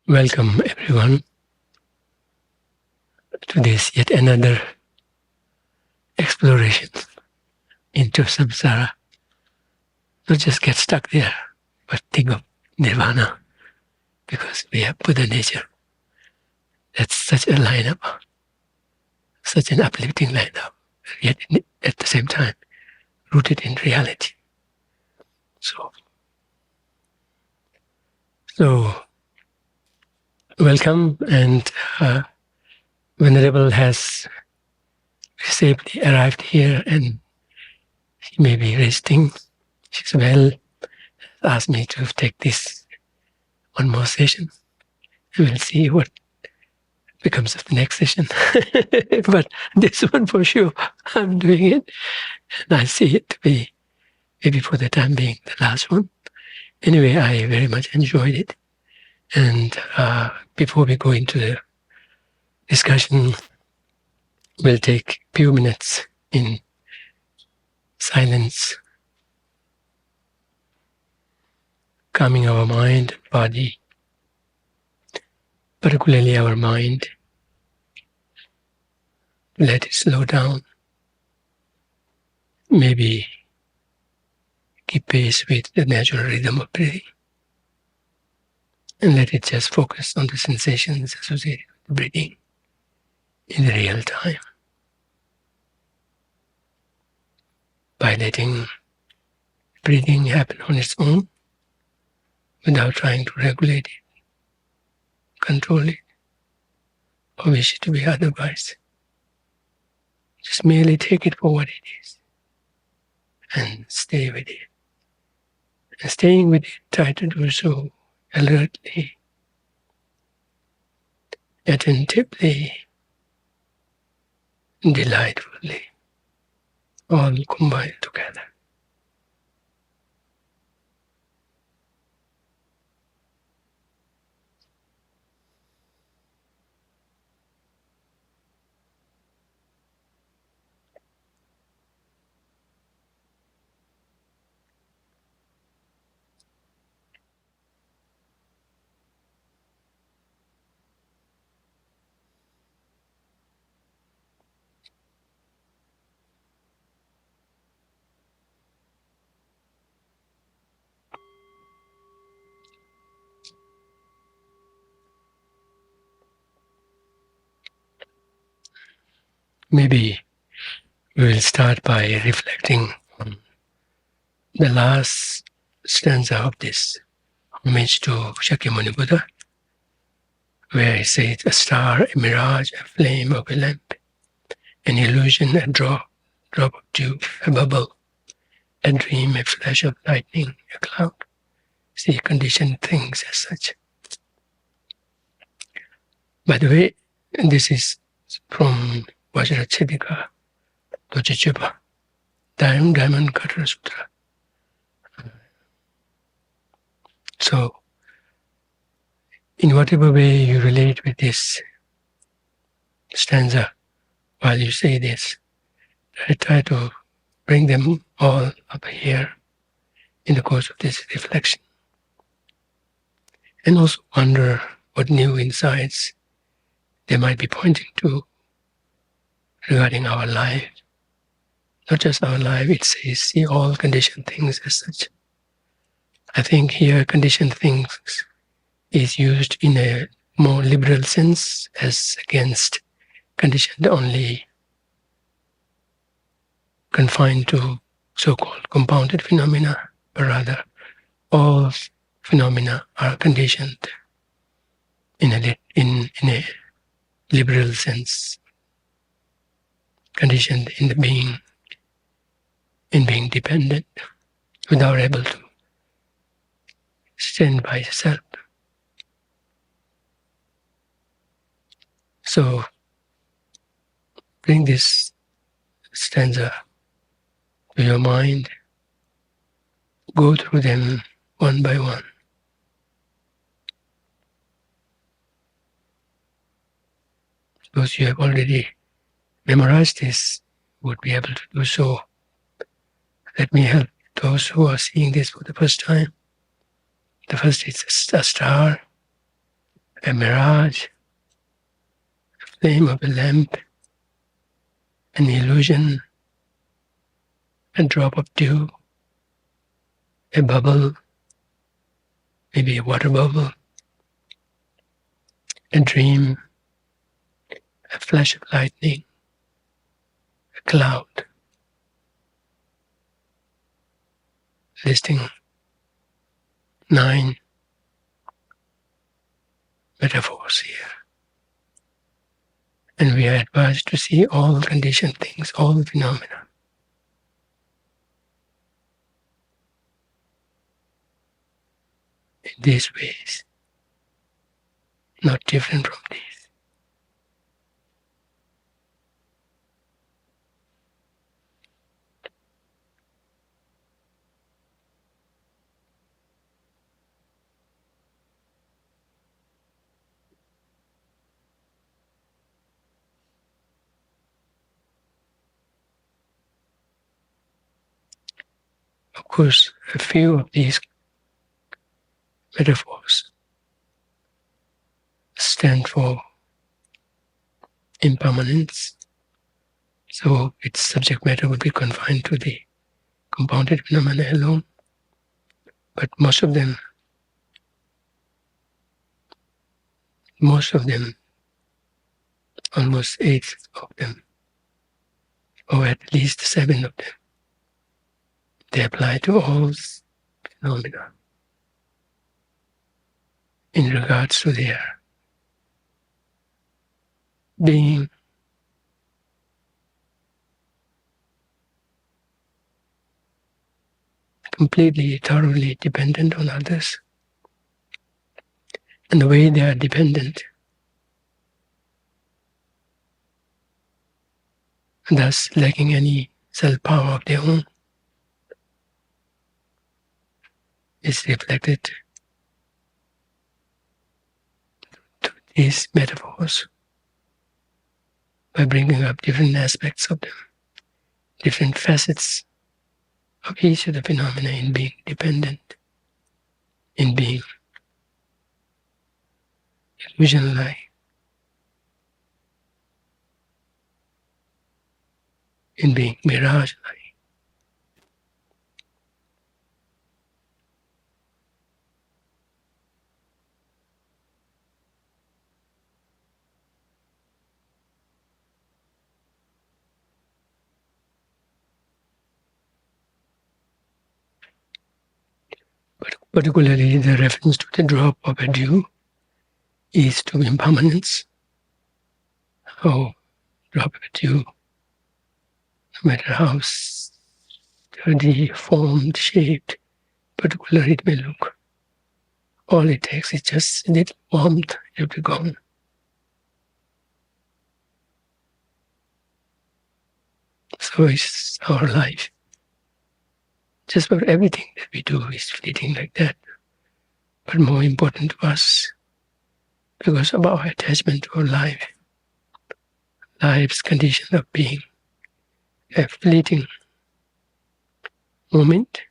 Welcome everyone to this yet another exploration into samsara. Not just get stuck there, but think of Nirvana, because we have Buddha nature. That's such a lineup, such an uplifting lineup, yet at the same time rooted in reality. So welcome, and Venerable has safely arrived here, and she may be resting. She's well. Asked me to take this one more session. We'll see what becomes of the next session. But this one for sure, I'm doing it, and I see it to be, maybe for the time being, the last one. Anyway, I very much enjoyed it. And before we go into the discussion, we'll take a few minutes in silence, calming our mind, body, particularly our mind. Let it slow down. Maybe keep pace with the natural rhythm of breathing. And let it just focus on the sensations associated with breathing in real time. By letting breathing happen on its own, without trying to regulate it, control it, or wish it to be otherwise. Just merely take it for what it is and stay with it. And staying with it, try to do so alertly, attentively, delightfully, all combined together. Maybe we will start by reflecting on the last stanza of this homage to Shakyamuni Buddha, where he says, a star, a mirage, a flame of a lamp, an illusion, a drop of dew, a bubble, a dream, a flash of lightning, a cloud. See conditioned things as such. By the way, this is from Vajrachedika Dojichupa, Diamond Cutter Sutra. So, in whatever way you relate with this stanza while you say this, I try to bring them all up here in the course of this reflection. And also wonder what new insights they might be pointing to regarding our life. Not just our life, it says, see all conditioned things as such. I think here conditioned things is used in a more liberal sense as against conditioned only confined to so-called compounded phenomena, but rather all phenomena are conditioned in a liberal sense, conditioned in being dependent, without able to stand by itself. So bring this stanza to your mind, go through them one by one. Those who have already memorized this would be able to do so. Let me help those who are seeing this for the first time. The first is a star, a mirage, a flame of a lamp, an illusion, a drop of dew, a bubble, maybe a water bubble, a dream, a flash of lightning, a cloud, listing 9 metaphors here. And we are advised to see all conditioned things, all phenomena, in these ways, not different from these. Of course, a few of these metaphors stand for impermanence, so its subject matter would be confined to the compounded phenomena alone. But most of them, almost 8 of them, or at least 7 of them, they apply to all phenomena in regards to their being completely, thoroughly dependent on others. And the way they are dependent, thus lacking any self-power of their own, is reflected to these metaphors by bringing up different aspects of them, different facets of each of the phenomena in being dependent, in being illusion-like, in being mirage-like. But particularly the reference to the drop of a dew is to impermanence. Oh, drop of a dew, no matter how sturdy, formed, shaped, particular it may look, all it takes is just a little warmth, it will be gone. So is our life. Just about everything that we do is fleeting like that. But more important to us, because of our attachment to our life, life's condition of being a fleeting moment.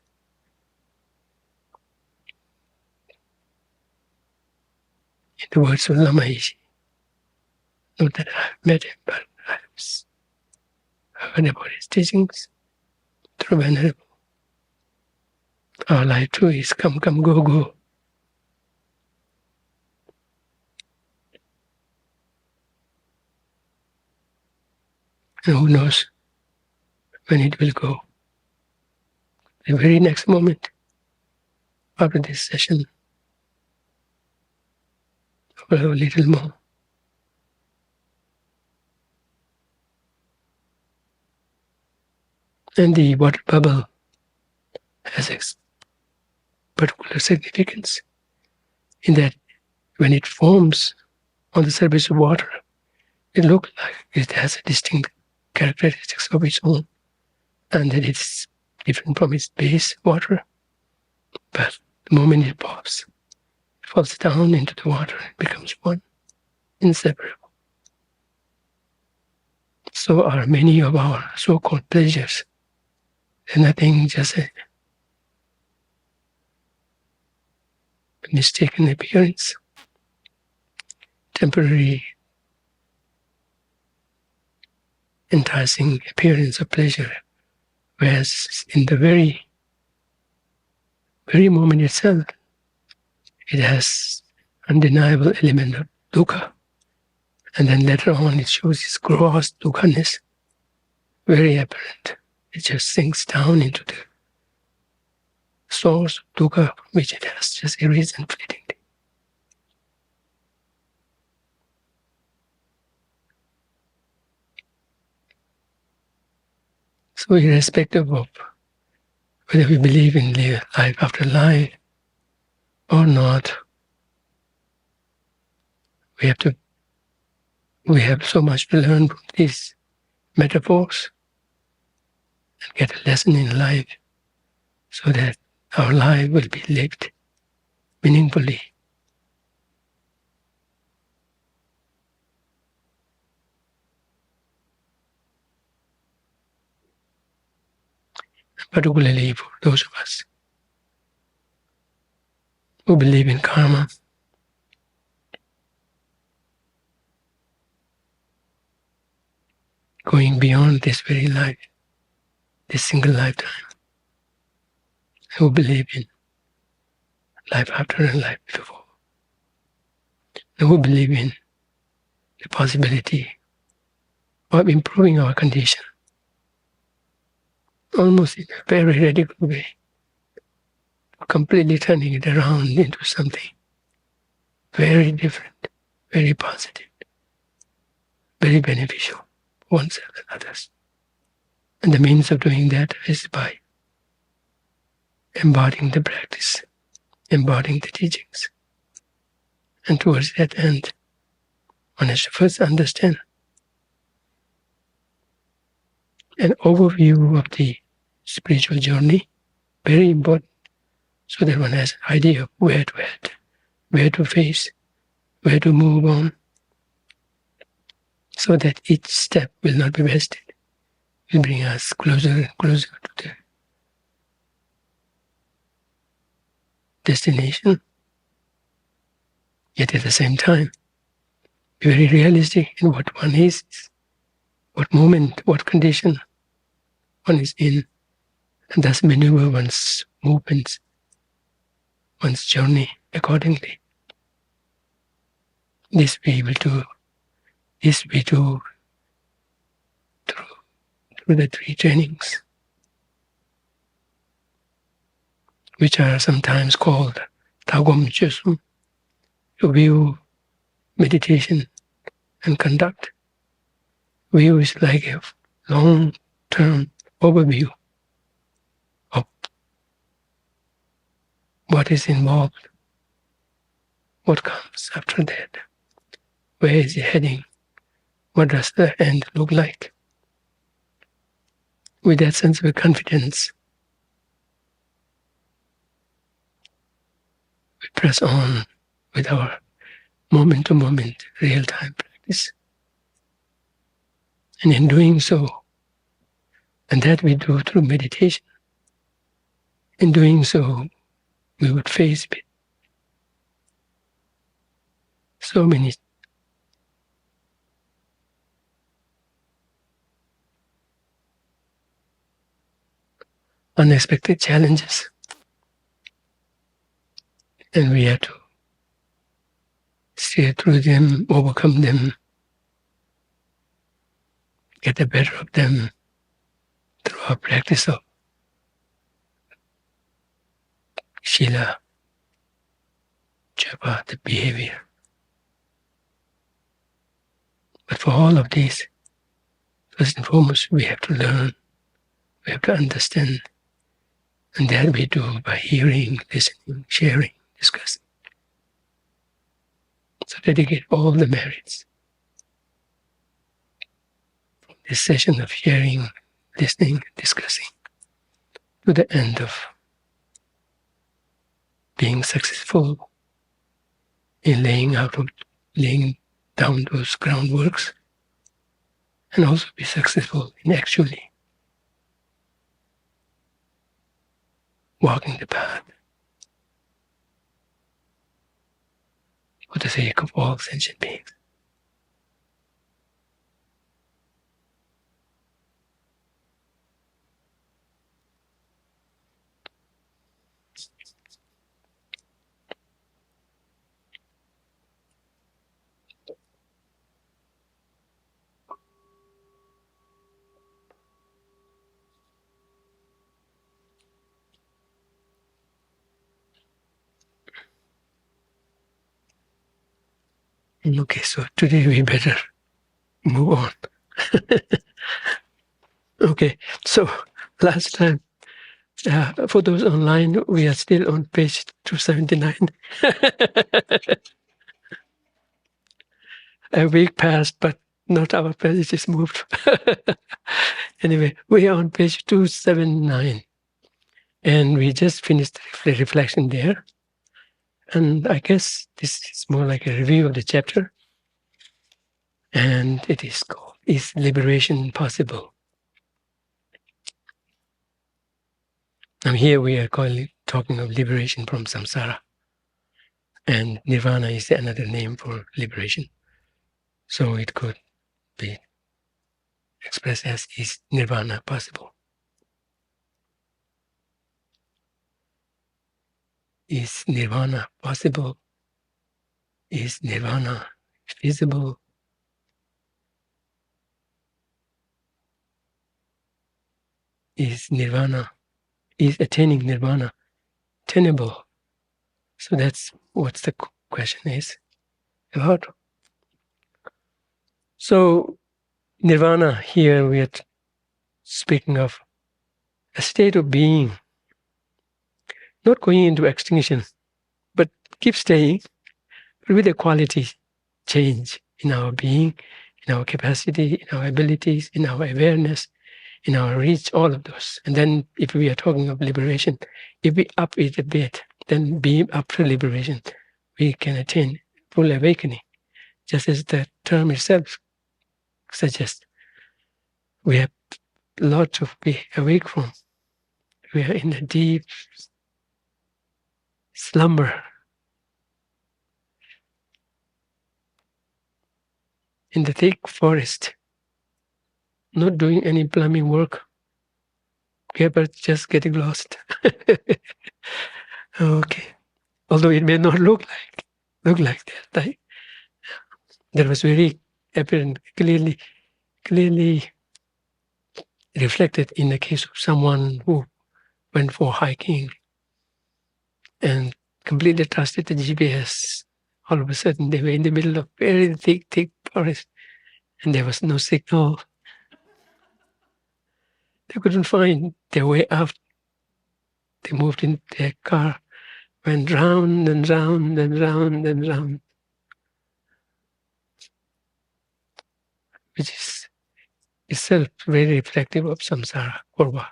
In the words of Lama, not that I've met him, but I've heard about his teachings through Venerable. Our life too is come, come, go, go. And who knows when it will go. The very next moment after this session, or a little more. And the water bubble has a particular significance in that when it forms on the surface of water, it looks like it has a distinct characteristics of its own, and that it's different from its base water. But the moment it pops, it falls down into the water, it becomes one, inseparable. So are many of our so-called pleasures. They're nothing, just a mistaken appearance. temporary enticing appearance of pleasure, whereas in the very moment itself, it has undeniable element of dukkha. And then later on it shows its gross dukkhaness, very apparent. It just sinks down into the source of dukkha, which it has just arisen fleetingly. So irrespective of whether we believe in life after life or not, we have so much to learn from these metaphors and get a lesson in life so that our life will be lived meaningfully. Particularly for those of us who believe in karma, going beyond this very life, this single lifetime, who believe in life after and life before, and who believe in the possibility of improving our condition, almost in a very radical way, completely turning it around into something very different, very positive, very beneficial for oneself and others. And the means of doing that is by embodying the practice, embodying the teachings. And towards that end, one has to first understand an overview of the spiritual journey, very important, so that one has an idea of where to head, where to face, where to move on, so that each step will not be wasted, will bring us closer and closer to the destination, yet at the same time, be very realistic in what one is, what moment, what condition one is in, and thus maneuver one's movements, one's journey accordingly. This we will do. This we do through the three trainings, which are sometimes called adventitious, to view, meditation, and conduct. View is like a long-term overview of what is involved, what comes after that, where is it heading, what does the end look like. With that sense of confidence, we press on with our moment-to-moment, real-time practice. And in doing so, and that we do through meditation, in doing so, we would face so many unexpected challenges, and we have to steer through them, overcome them, get the better of them through our practice of Shila, Japa, the behavior. But for all of these, first and foremost, we have to learn, we have to understand, and that we do by hearing, listening, sharing, discussing. So dedicate all the merits from this session of sharing, listening, discussing, to the end of being successful in laying down those groundworks, and also be successful in actually walking the path. for the sake of all sentient beings. Okay, so today we better move on. Okay, so last time, for those online, we are still on page 279. A week passed, but not our page is moved. Anyway, we are on page 279, and we just finished the reflection there. And I guess this is more like a review of the chapter, and it is called "Is Liberation Possible?" Now here we are talking of liberation from samsara, and nirvana is another name for liberation. So it could be expressed as, is nirvana possible? Is nirvana possible? Is nirvana feasible? Is attaining nirvana tenable? So that's what the question is about. So nirvana, here we are speaking of a state of being, not going into extinction, but keep staying, but with a quality change in our being, in our capacity, in our abilities, in our awareness, in our reach, all of those. And then if we are talking of liberation, if we up it a bit, then being up to liberation, we can attain full awakening, just as the term itself suggests. We have a lot to be awake from. We are in a deep slumber, in the thick forest, not doing any plumbing work, but just getting lost. Okay. Although it may not look like that. Right? That was very apparent, clearly reflected in the case of someone who went for hiking and completely trusted the GPS. All of a sudden, they were in the middle of very thick forest, and there was no signal. They couldn't find their way out. They moved in their car, went round and round and round and round, which is itself very reflective of samsara, korva,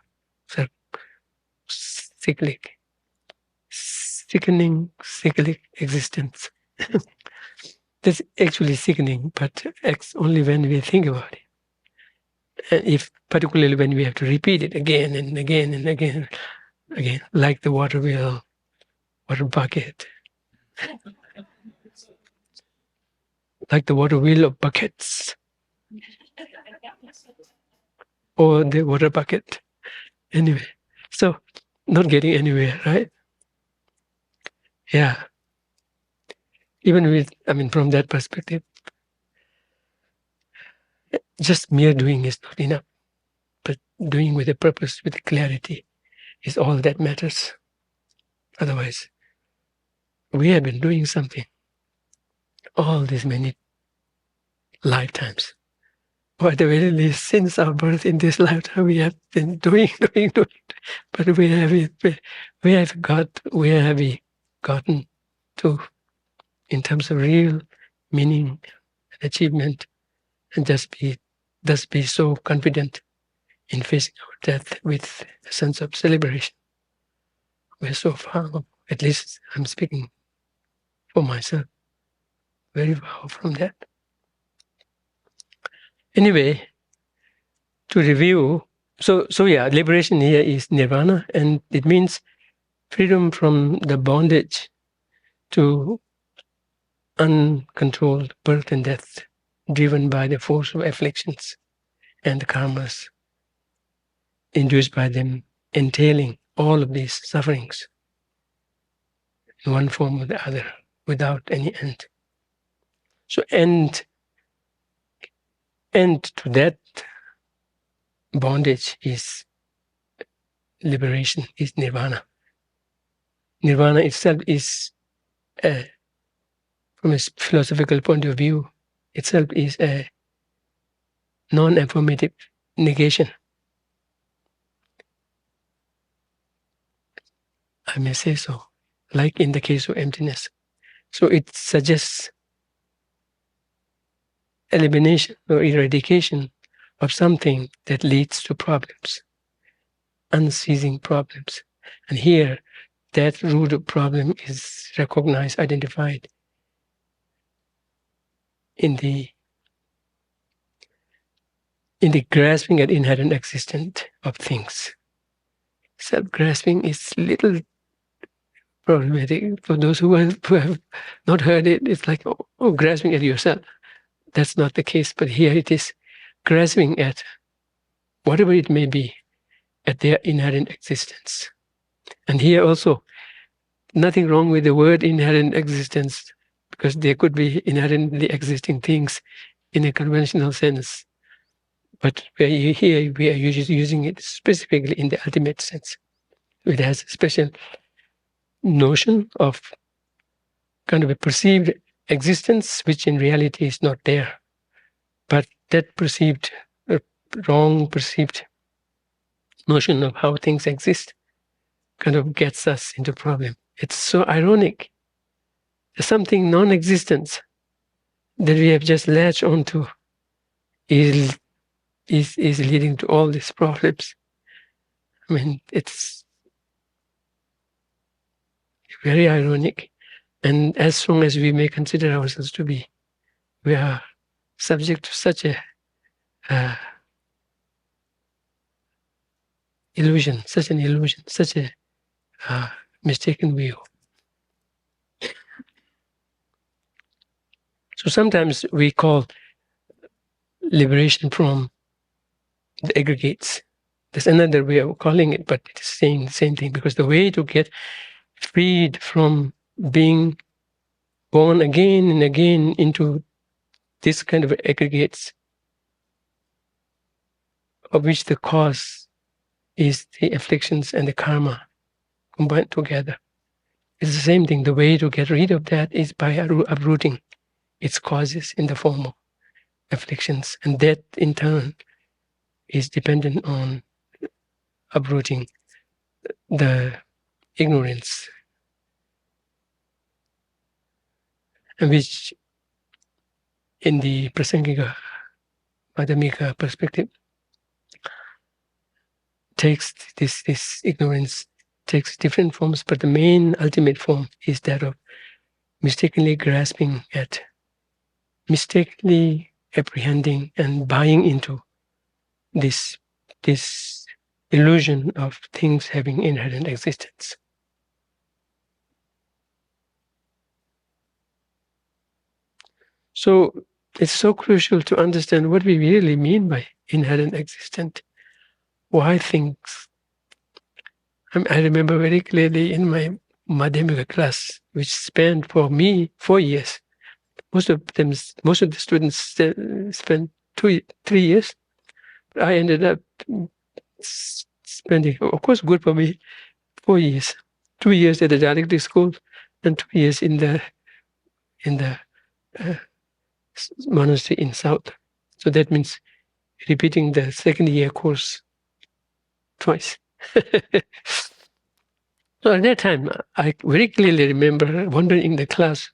sickening cyclic existence. That's actually sickening, but only when we think about it. And if particularly when we have to repeat it again and again and again, like the water bucket, like the water wheel of buckets, or the water bucket. Anyway, so not getting anywhere, right? Yeah. Even from that perspective, just mere doing is not enough, but doing with a purpose, with clarity, is all that matters. Otherwise, we have been doing something all these many lifetimes. Or at the very least, since our birth in this lifetime, we have been doing. But where have we gotten to in terms of real meaning and achievement, and thus be so confident in facing our death with a sense of celebration? We're so far, at least I'm speaking for myself, very far from that. Anyway, to review, so yeah, liberation here is nirvana, and it means freedom from the bondage to uncontrolled birth and death, driven by the force of afflictions and the karmas induced by them, entailing all of these sufferings in one form or the other, without any end. So end to that bondage is liberation, is nirvana. Nirvana itself is, from a philosophical point of view, itself is a non-affirmative negation. I may say so, like in the case of emptiness. So it suggests elimination or eradication of something that leads to problems, unceasing problems. And here, that root of problem is recognized, identified in the grasping at inherent existence of things. Self-grasping is little problematic for those who have not heard it. It's like, oh, grasping at yourself. That's not the case, but here it is grasping at whatever it may be, at their inherent existence. And here also, nothing wrong with the word inherent existence, because there could be inherently existing things in a conventional sense. But here we are using it specifically in the ultimate sense. It has a special notion of kind of a perceived existence, which in reality is not there. But that perceived, wrong perceived notion of how things exist kind of gets us into problem. It's so ironic. Something non-existent that we have just latched onto is leading to all these problems. I mean, it's very ironic. And as strong as we may consider ourselves to be, we are subject to such a illusion, such a mistaken view. So sometimes we call liberation from the aggregates. There's another way of calling it, but it's saying the same thing, because the way to get freed from being born again and again into this kind of aggregates, of which the cause is the afflictions and the karma combined together. It's the same thing. The way to get rid of that is by uprooting its causes in the form of afflictions, and that in turn is dependent on uprooting the ignorance, and which in the Prasangika Madhyamika perspective takes this ignorance takes different forms, but the main ultimate form is that of mistakenly grasping at, mistakenly apprehending and buying into this illusion of things having inherent existence. So it's so crucial to understand what we really mean by inherent existence. Why things? I remember very clearly in my Madhyamika class, which spanned for me 4 years. Most of the students spent 3 years. But I ended up spending, of course, good for me, 4 years. 2 years at the dialectic school and 2 years in the monastery in South. So that means repeating the second year course twice. So at that time, I very clearly remember wondering in the class,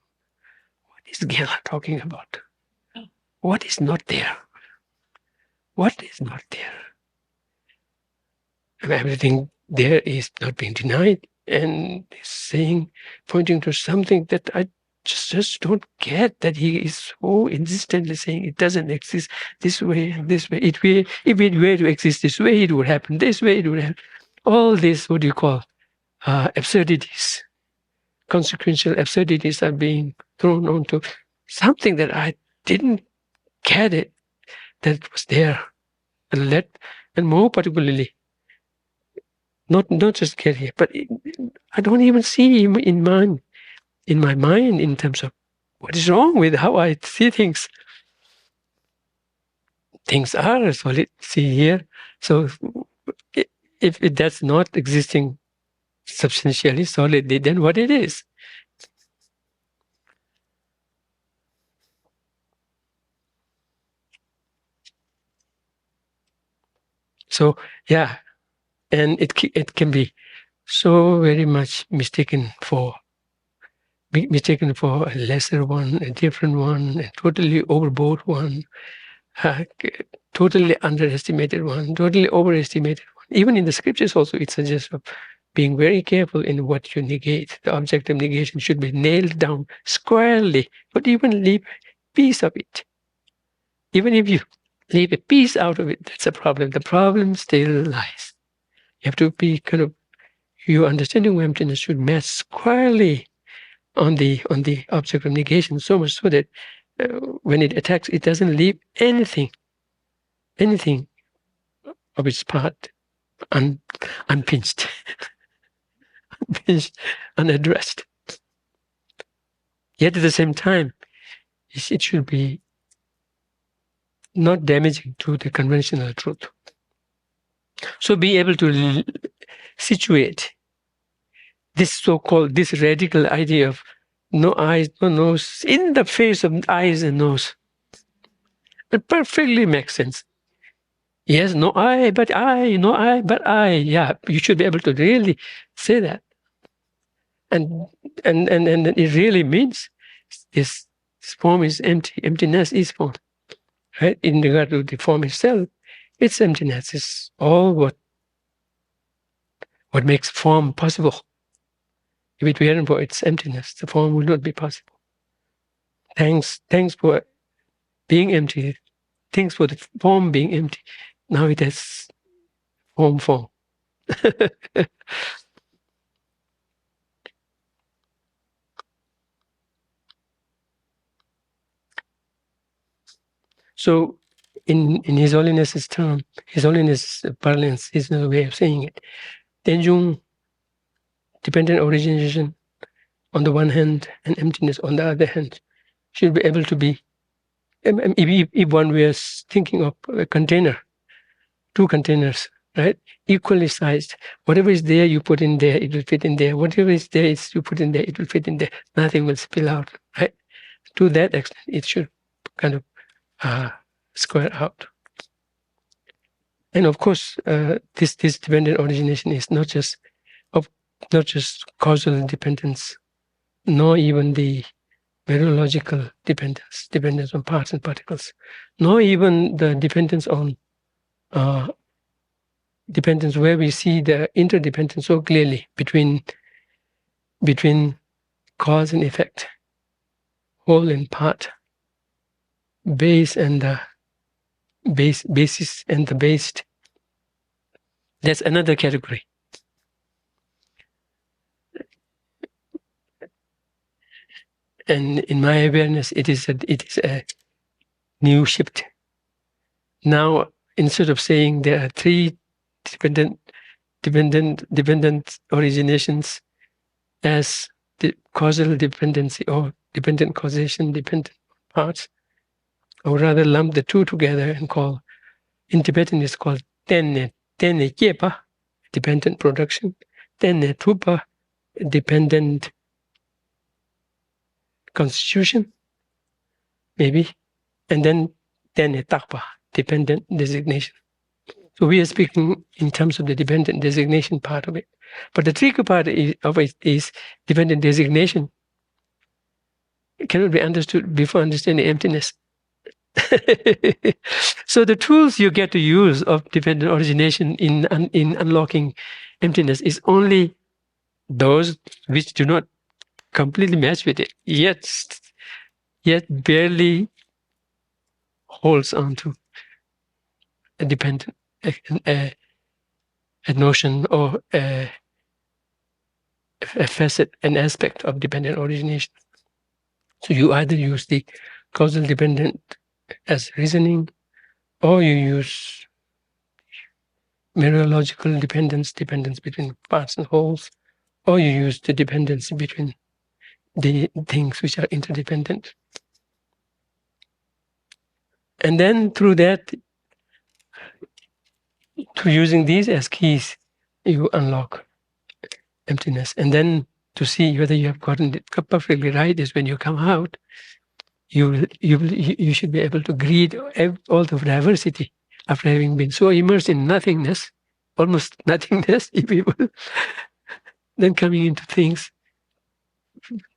what is Gyala talking about? What is not there? What is not there? And everything there is not being denied, and is saying, pointing to something that I just don't get, that he is so insistently saying it doesn't exist this way and this way. If it were to exist this way, it would happen this way, it would happen. All this, what do you call, absurdities, consequential absurdities are being thrown onto something that I didn't get it, that was there. And more particularly, not just get here, but I don't even see in my mind in terms of what is wrong with how I see things. Things are solid, see here. So if that's not existing substantially, solidly, then what it is? So yeah, and it can be so very much mistaken for a lesser one, a different one, a totally overboard one, uh, totally underestimated one, totally overestimated one. Even in the scriptures also it suggests of being very careful in what you negate. The object of negation should be nailed down squarely, but even leave a piece of it. Even if you leave a piece out of it, that's a problem. The problem still lies. You have to be kind of, your understanding of emptiness should match squarely on the object of negation, so much so that when it attacks, it doesn't leave anything of its part unpinched, unpinched, unaddressed. Yet at the same time, it should be not damaging to the conventional truth. So be able to situate this so-called, this radical idea of no eyes, no nose, in the face of eyes and nose. It perfectly makes sense. Yes, no I, but I, no I, but I. Yeah, you should be able to really say that. And it really means this form is empty. Emptiness is form. Right? In regard to the form itself, its emptiness is all what makes form possible. If it weren't for its emptiness, the form would not be possible. Thanks for being empty. Thanks for the form being empty. Now it has form. So, in His Holiness's term, His Holiness parlance is another way of saying it. Tenzin, dependent origination on the one hand, and emptiness on the other hand, should be able to be. If one were thinking of a container, two containers, right, equally sized. Whatever is there, you put in there, it will fit in there. Whatever is there, you put in there, it will fit in there. Nothing will spill out, right? To that extent, it should kind of square out. And of course, this dependent origination is not just causal dependence, nor even the mereological dependence on parts and particles, nor even the dependence on dependence where we see the interdependence so clearly between cause and effect, whole and part, base and the basis and the based. That's another category. And in my awareness, it is a new shift. Now, instead of saying there are three dependent originations as the causal dependency or dependent causation, dependent parts, I would rather lump the two together and call, in Tibetan it's called tenne kyepa, dependent production, tenne tupa, dependent constitution, maybe, and then tenne takpa, dependent designation. So we are speaking in terms of the dependent designation part of it. But the tricky part of it is dependent designation. It cannot be understood before understanding emptiness. So the tools you get to use of dependent origination in unlocking emptiness is only those which do not completely match with it, yet barely holds on to a dependent a notion or a a facet, an aspect of dependent origination. So you either use the causal dependent as reasoning, or you use mereological dependence between parts and wholes, or you use the dependency between the things which are interdependent. And then through that, through using these as keys, you unlock emptiness. And then to see whether you have gotten it perfectly right is when you come out, you should be able to greet all the diversity after having been so immersed in nothingness, almost nothingness, if you will, then coming into things,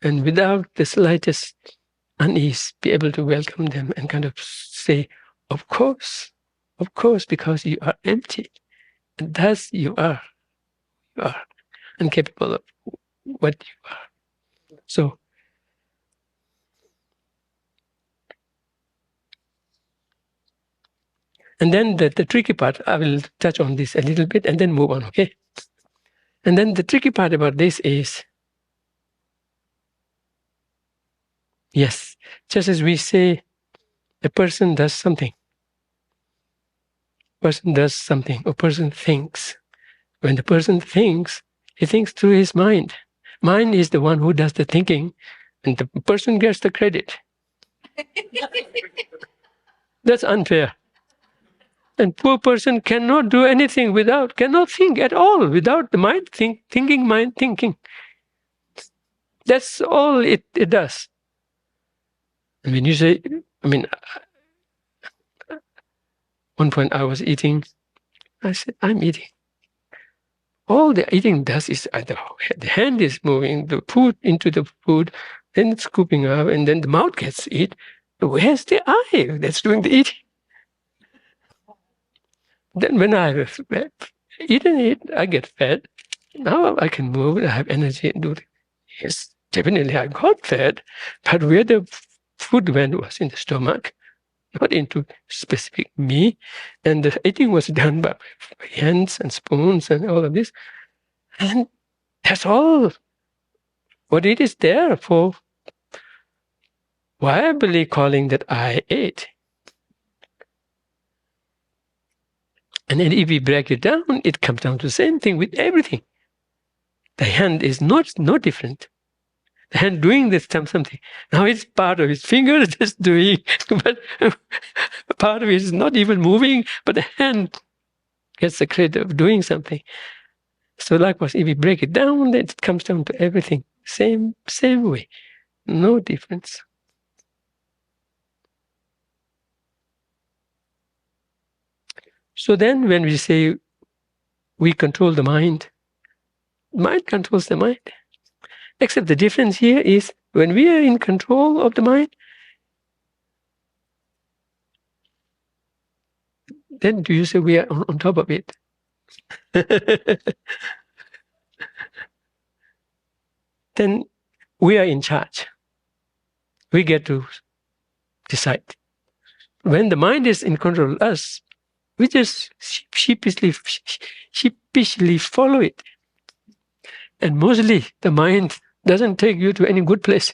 and without the slightest unease, be able to welcome them and kind of say, of course, because you are empty, and thus you are incapable of what you are. So, and then the tricky part, I will touch on this a little bit and then move on, okay? And then the tricky part about this is, yes, just as we say a person does something, or person thinks. When the person thinks, he thinks through his mind. Mind is the one who does the thinking, and the person gets the credit. That's unfair. And poor person cannot do anything cannot think at all without the mind thinking. That's all it does. And when you say, one point I was eating, I said, I'm eating. All the eating does is the hand is moving the food into the food, then it's scooping up, and then the mouth gets it. Where's the eye that's doing the eating? Then when I've eaten it, I get fed. Now I can move, I have energy and do it. Yes, definitely I got fed, but where the food went was in the stomach, not into specific me. And the eating was done by hands and spoons and all of this. And that's all what it is there for, viably calling that I ate. And then if we break it down, it comes down to the same thing with everything. The hand is no different. The hand doing this something. Now it's part of his finger just doing, but part of it is not even moving, but the hand gets the credit of doing something. So likewise, if we break it down, it comes down to everything. Same way. No difference. So then when we say we control the mind controls the mind. Except the difference here is when we are in control of the mind, then do you say we are on top of it? Then we are in charge. We get to decide. When the mind is in control of us, we just sheepishly follow it. And mostly the mind doesn't take you to any good place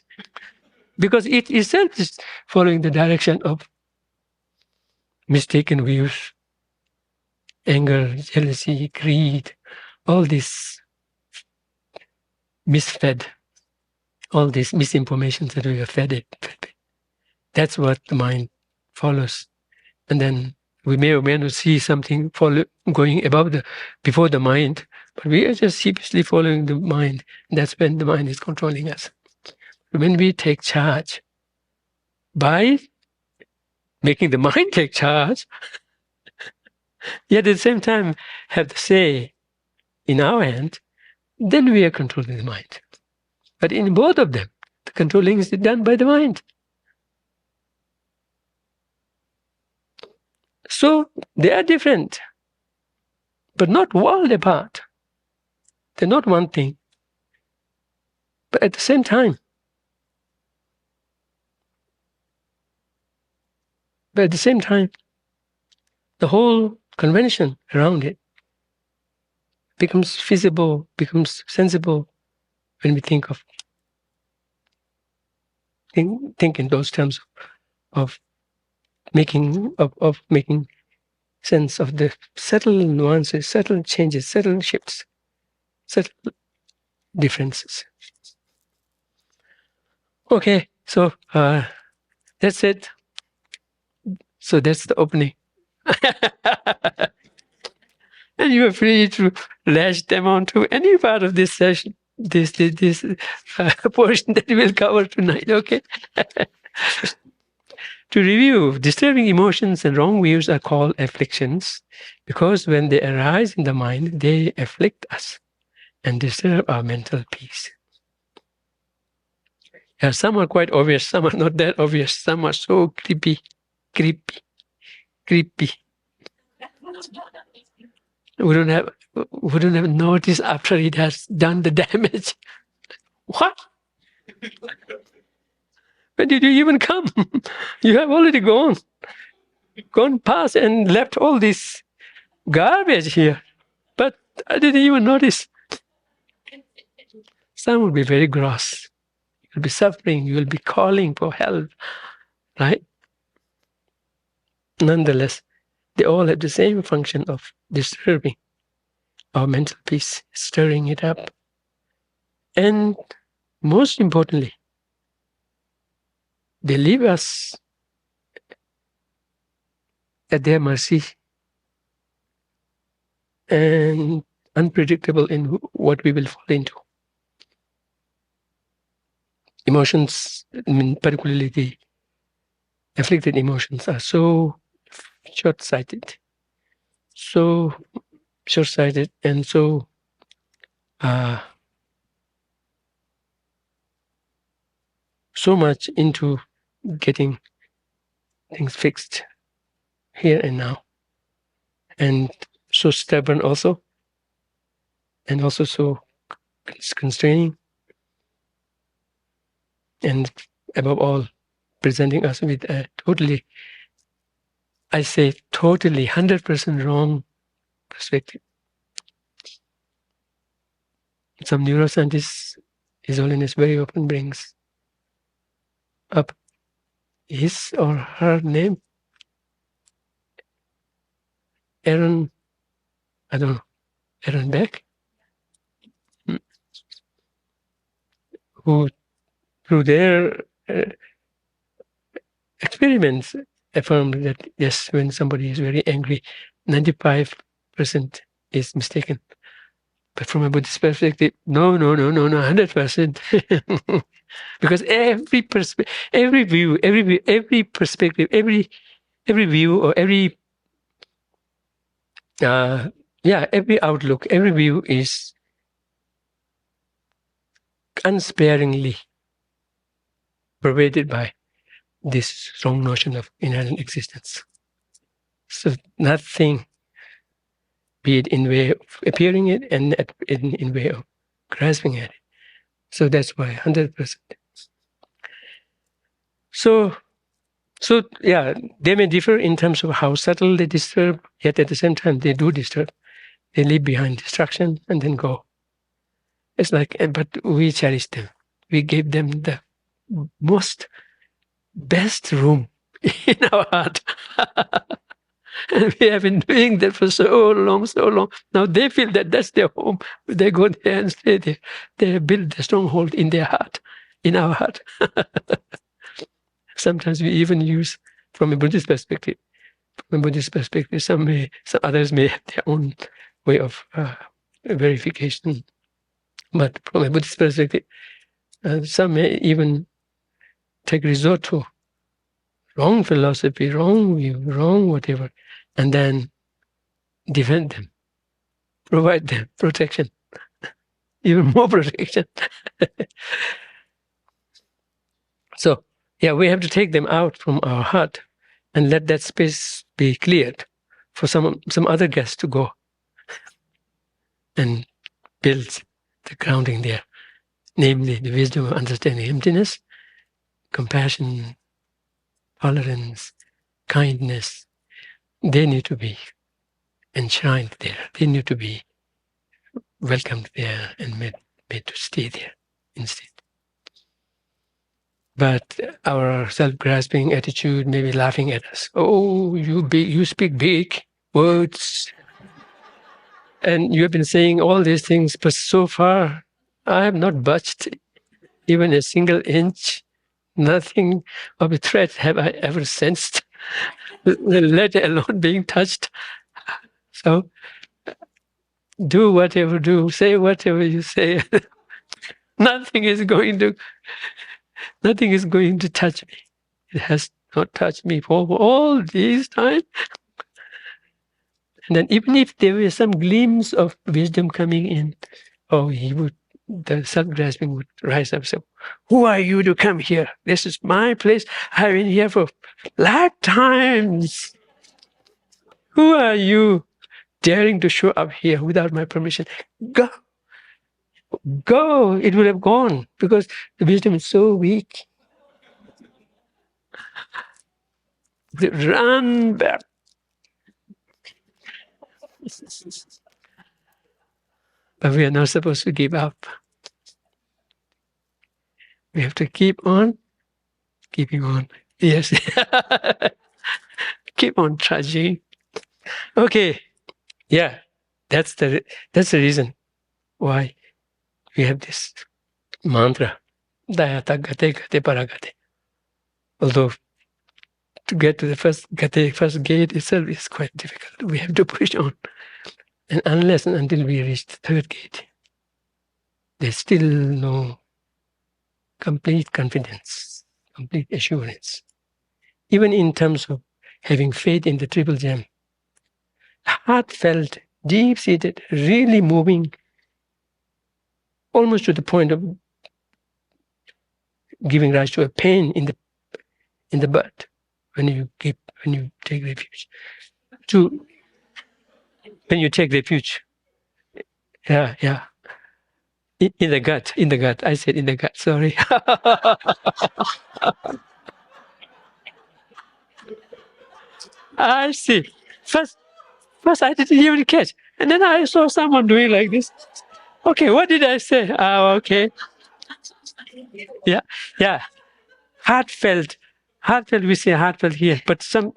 because it itself is following the direction of mistaken views, anger, jealousy, greed, all this misfed, all this misinformation that we are fed it. That's what the mind follows. And then we may or may not see something going before the mind, but we are just sheepishly following the mind. That's when the mind is controlling us. When we take charge by making the mind take charge, yet at the same time have the say in our hand, then we are controlling the mind. But in both of them, the controlling is done by the mind. So they are different, but not world apart. They're not one thing. But at the same time, the whole convention around it becomes feasible, becomes sensible, when we think in those terms of making sense of the subtle nuances, subtle changes, subtle shifts, subtle differences. Okay, so that's it. So that's the opening. And you are free to lash them onto any part of this session, this portion that we will cover tonight. Okay. To review, disturbing emotions and wrong views are called afflictions because when they arise in the mind, they afflict us and disturb our mental peace. Yeah, some are quite obvious, some are not that obvious, some are so creepy. Wouldn't have noticed after it has done the damage. What? When did you even come? You have already gone past and left all this garbage here. But I didn't even notice. Some will be very gross. You'll be suffering. You will be calling for help, right? Nonetheless, they all have the same function of disturbing our mental peace, stirring it up. And most importantly, they leave us at their mercy and unpredictable in what we will fall into. Emotions, particularly the afflicted emotions, are so short-sighted, and so so much into getting things fixed here and now, and so stubborn also, and also so constraining, and above all, presenting us with a totally, I say totally 100% wrong perspective. Some neuroscientists, His Holiness very often brings up his or her name, Aaron, I don't know, Aaron Beck, who through their experiments affirmed that yes, when somebody is very angry, 95% is mistaken. But from a Buddhist perspective, no, 100%. Because every view, every perspective, every view, or every every outlook, every view is unsparingly pervaded by this wrong notion of inherent existence. So nothing, be it in way of appearing it and in way of grasping at it. So that's why 100%. So yeah, they may differ in terms of how subtle they disturb, yet at the same time they do disturb. They leave behind destruction and then go. It's like, but we cherish them. We gave them the best room in our heart. And we have been doing that for so long. Now they feel that that's their home. They go there and stay there. They build the stronghold in their heart, in our heart. Sometimes we even use, from a Buddhist perspective, some others may have their own way of verification. But from a Buddhist perspective, some may even take resort to wrong philosophy, wrong view, wrong whatever, and then defend them, provide them protection, even more protection. So, yeah, we have to take them out from our heart and let that space be cleared for some other guests to go and build the grounding there, namely the wisdom of understanding emptiness, compassion, tolerance, kindness. They need to be enshrined there. They need to be welcomed there and made to stay there. instead. But our self-grasping attitude may be laughing at us. Oh, you speak big words, and you have been saying all these things, but so far I have not budged even a single inch. Nothing of a threat have I ever sensed, let alone being touched. So do whatever do, say whatever you say. Nothing is going to touch me. It has not touched me for all these time. And then even if there was some glimpse of wisdom coming in, the self-grasping would rise up and say, who are you to come here? This is my place. I've been here for lifetimes. Who are you daring to show up here without my permission? Go. Go. It would have gone because the wisdom is so weak. Run back. But we are not supposed to give up. We have to keep on keeping on. Yes. Keep on trudging. Okay. Yeah. That's the reason why we have this mantra. Dayata gate gate paragate. Although to get to the first gate itself is quite difficult. We have to push on. And unless and until we reach the third gate, there's still no complete confidence, complete assurance. Even in terms of having faith in the Triple Gem, heartfelt, deep-seated, really moving, almost to the point of giving rise to a pain in the butt when you take refuge. When you take refuge, yeah. In the gut. I said in the gut, sorry. I see. First I didn't even catch. And then I saw someone doing like this. Okay, what did I say? Oh, okay. Yeah. Heartfelt, we say heartfelt here, but some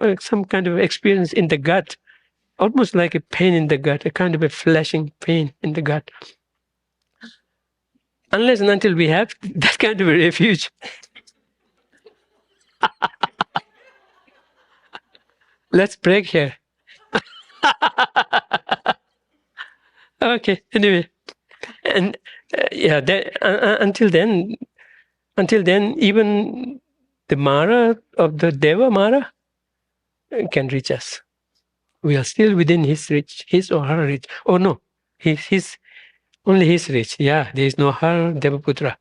kind of experience in the gut, almost like a pain in the gut, a kind of a flashing pain in the gut. Unless and until we have that kind of a refuge. Let's break here. Okay, anyway. And until then, even the Mara of the Deva Mara can reach us. We are still within his reach, his or her reach. Oh no, only his reach. Yeah, there is no her Devaputra.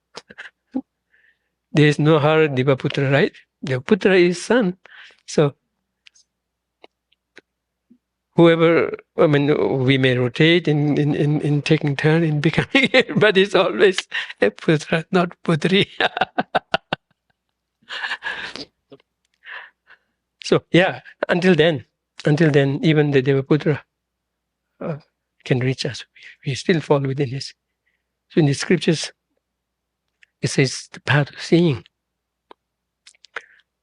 There is no her Devaputra, right? Devaputra is son. So whoever, we may rotate in taking turn in becoming it, but it's always a putra, not putri. So yeah, until then, even the Devaputra can reach us. We still fall within his. So in the scriptures, it says the path of seeing.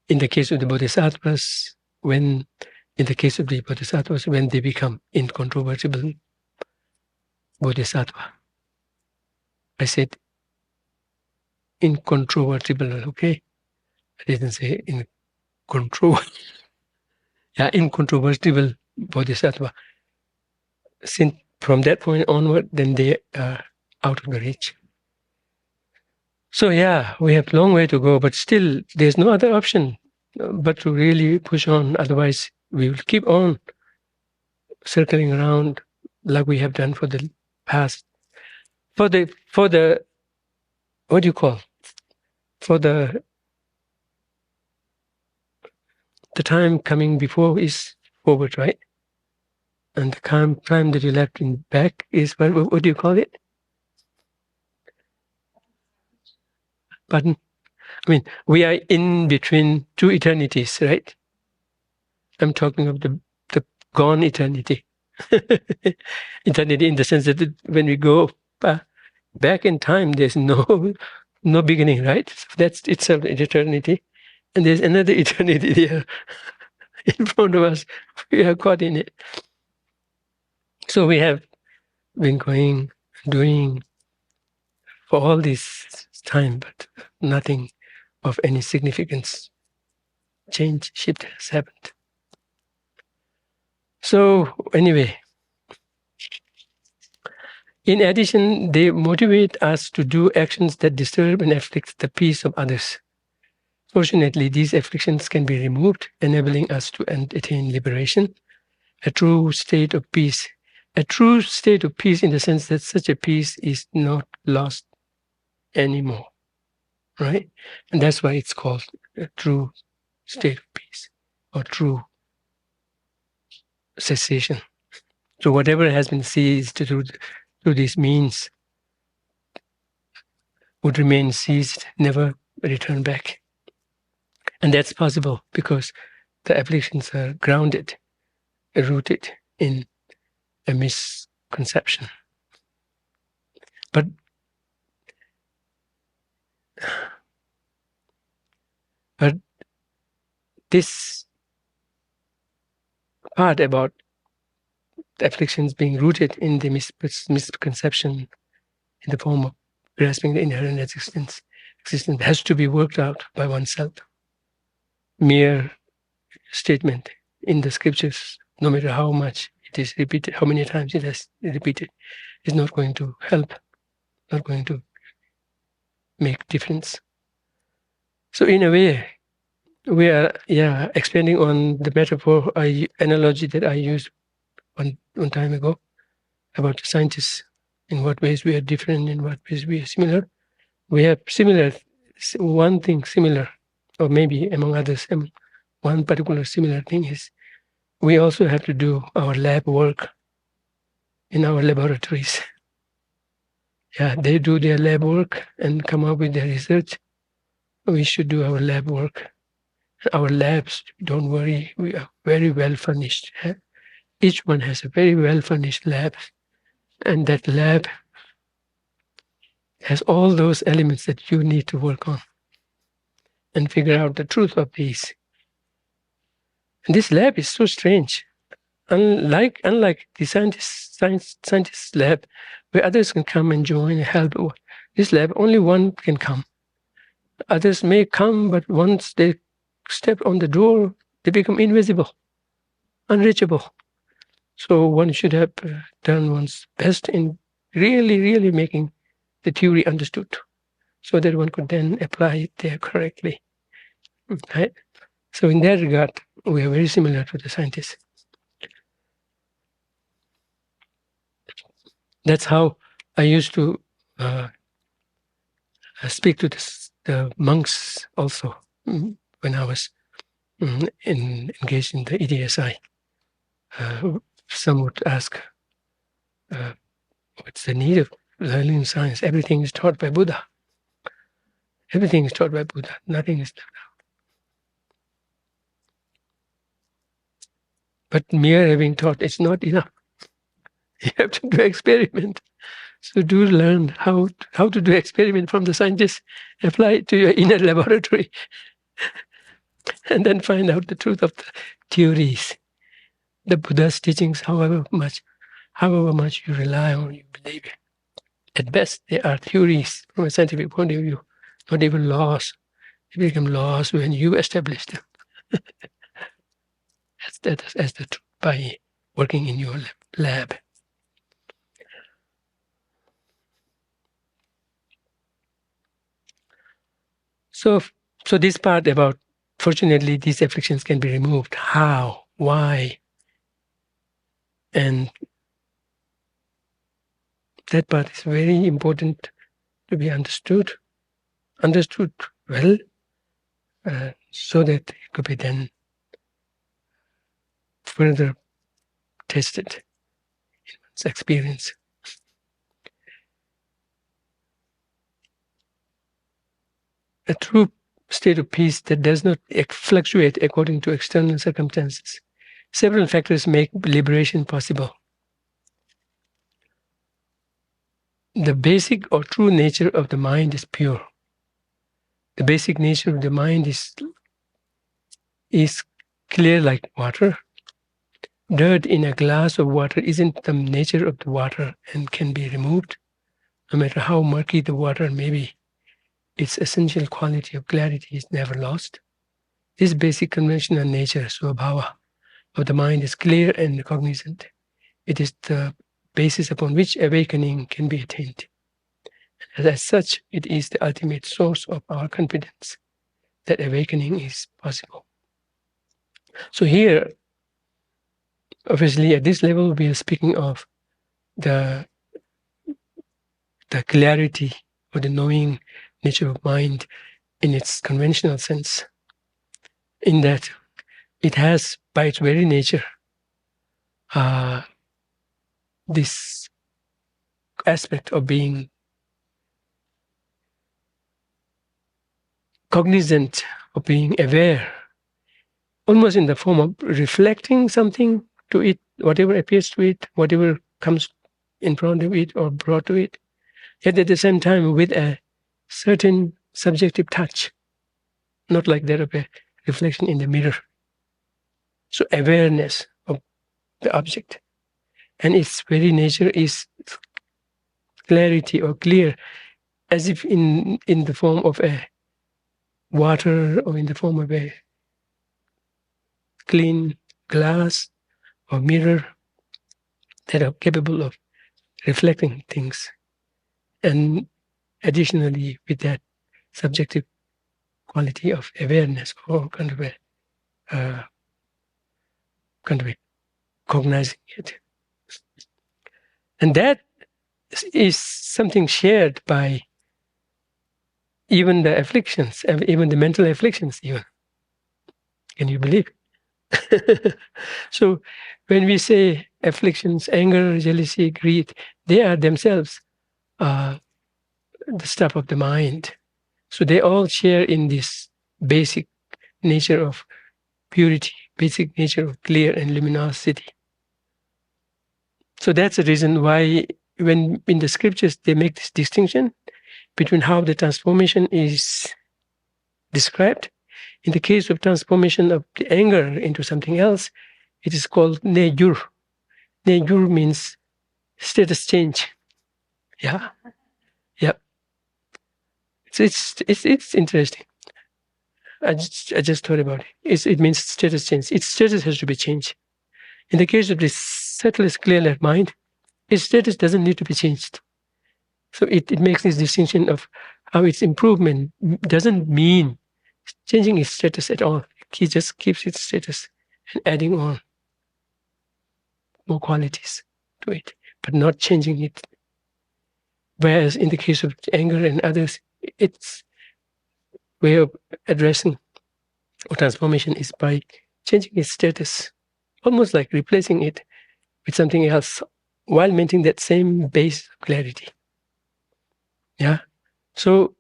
In the case of the Bodhisattvas, when they become incontrovertible Bodhisattva. I said incontrovertible, okay? I didn't say incontrovertible Bodhisattva. Since from that point onward, then they are out of the reach. So yeah, we have a long way to go, but still there's no other option but to really push on. Otherwise, we will keep on circling around like we have done for the past. For the what do you call? For the time coming before is forward, right? And the time that you left in back is what do you call it? Pardon? I mean, we are in between two eternities, right? I'm talking of the gone eternity. Eternity in the sense that when we go back in time, there's no beginning, right? So that's itself eternity, and there's another eternity there in front of us. We are caught in it. So we have been doing for all this time, but nothing of any significance, shift has happened. So anyway, in addition, they motivate us to do actions that disturb and afflict the peace of others. Fortunately, these afflictions can be removed, enabling us to attain liberation, a true state of peace. A true state of peace in the sense that such a peace is not lost anymore, right? And that's why it's called a true state of peace or true cessation. So whatever has been seized through these means would remain seized, never return back. And that's possible because the afflictions are grounded, rooted in a misconception. But this part about the afflictions being rooted in the misconception in the form of grasping the inherent existence has to be worked out by oneself. Mere statement in the scriptures, no matter how much it is repeated, how many times it has repeated, is not going to help, not going to make difference. So in a way, we are expanding on the metaphor analogy that I used one time ago about scientists, in what ways we are different, in what ways we are similar. We have one thing similar, or maybe among others, one particular similar thing is we also have to do our lab work in our laboratories. Yeah, they do their lab work and come up with their research. We should do our lab work. Our labs, don't worry, we are very well furnished. Each one has a very well furnished lab, and that lab has all those elements that you need to work on and figure out the truth of these. And this lab is so strange. Unlike the scientist lab, where others can come and join and help, this lab only one can come. Others may come, but once they step on the door, they become invisible, unreachable. So one should have done one's best in really, really making the theory understood, so that one could then apply it there correctly. Right? So in that regard, we are very similar to the scientists. That's how I used to speak to the monks also when I was engaged in the EDSI. Some would ask, what's the need of learning science? Everything is taught by Buddha. Everything is taught by Buddha. Nothing is left out. But mere having taught is not enough. You have to do experiment. So do learn how to do experiment from the scientists, apply it to your inner laboratory, and then find out the truth of the theories. The Buddha's teachings, however much you rely on, you believe it. At best, they are theories from a scientific point of view, not even laws. They become laws when you establish them. That's the truth by working in your lab. So this part about, fortunately, these afflictions can be removed. How? Why? And that part is very important to be understood well, so that it could be then further tested in one's experience. A true state of peace that does not fluctuate according to external circumstances. Several factors make liberation possible. the basic or true nature of the mind is pure. The basic nature of the mind is clear like water. Dirt in a glass of water isn't the nature of the water and can be removed. No matter how murky the water may be, its essential quality of clarity is never lost. This basic conventional nature, swabhava, of the mind is clear and cognizant. It is the basis upon which awakening can be attained. As such, it is the ultimate source of our confidence that awakening is possible. So here, obviously, at this level, we are speaking of the clarity or the knowing nature of mind in its conventional sense, in that it has, by its very nature, this aspect of being cognizant, of being aware, almost in the form of reflecting something to it, whatever appears to it, whatever comes in front of it or brought to it, yet at the same time with a certain subjective touch, not like that of a reflection in the mirror. So awareness of the object, and its very nature is clarity or clear, as if in the form of a water or in the form of a clean glass or mirror that are capable of reflecting things. And additionally, with that subjective quality of awareness or kind of a cognizing it. And that is something shared by even the afflictions, even the mental afflictions even. Can you believe? So when we say afflictions, anger, jealousy, greed, they are themselves the stuff of the mind. So they all share in this basic nature of purity, basic nature of clear and luminosity. So that's the reason why when in the scriptures they make this distinction between how the transformation is described. In the case of transformation of the anger into something else, it is called nejur. Nejur means status change. Yeah, yeah. So it's interesting. I just thought about it. It means status change. Its status has to be changed. In the case of this subtlest clear-led mind, its status doesn't need to be changed. So it makes this distinction of how its improvement doesn't mean changing its status at all. He just keeps its status and adding on more qualities to it, but not changing it. Whereas in the case of anger and others, its way of addressing or transformation is by changing its status, almost like replacing it with something else while maintaining that same base of clarity. Yeah. So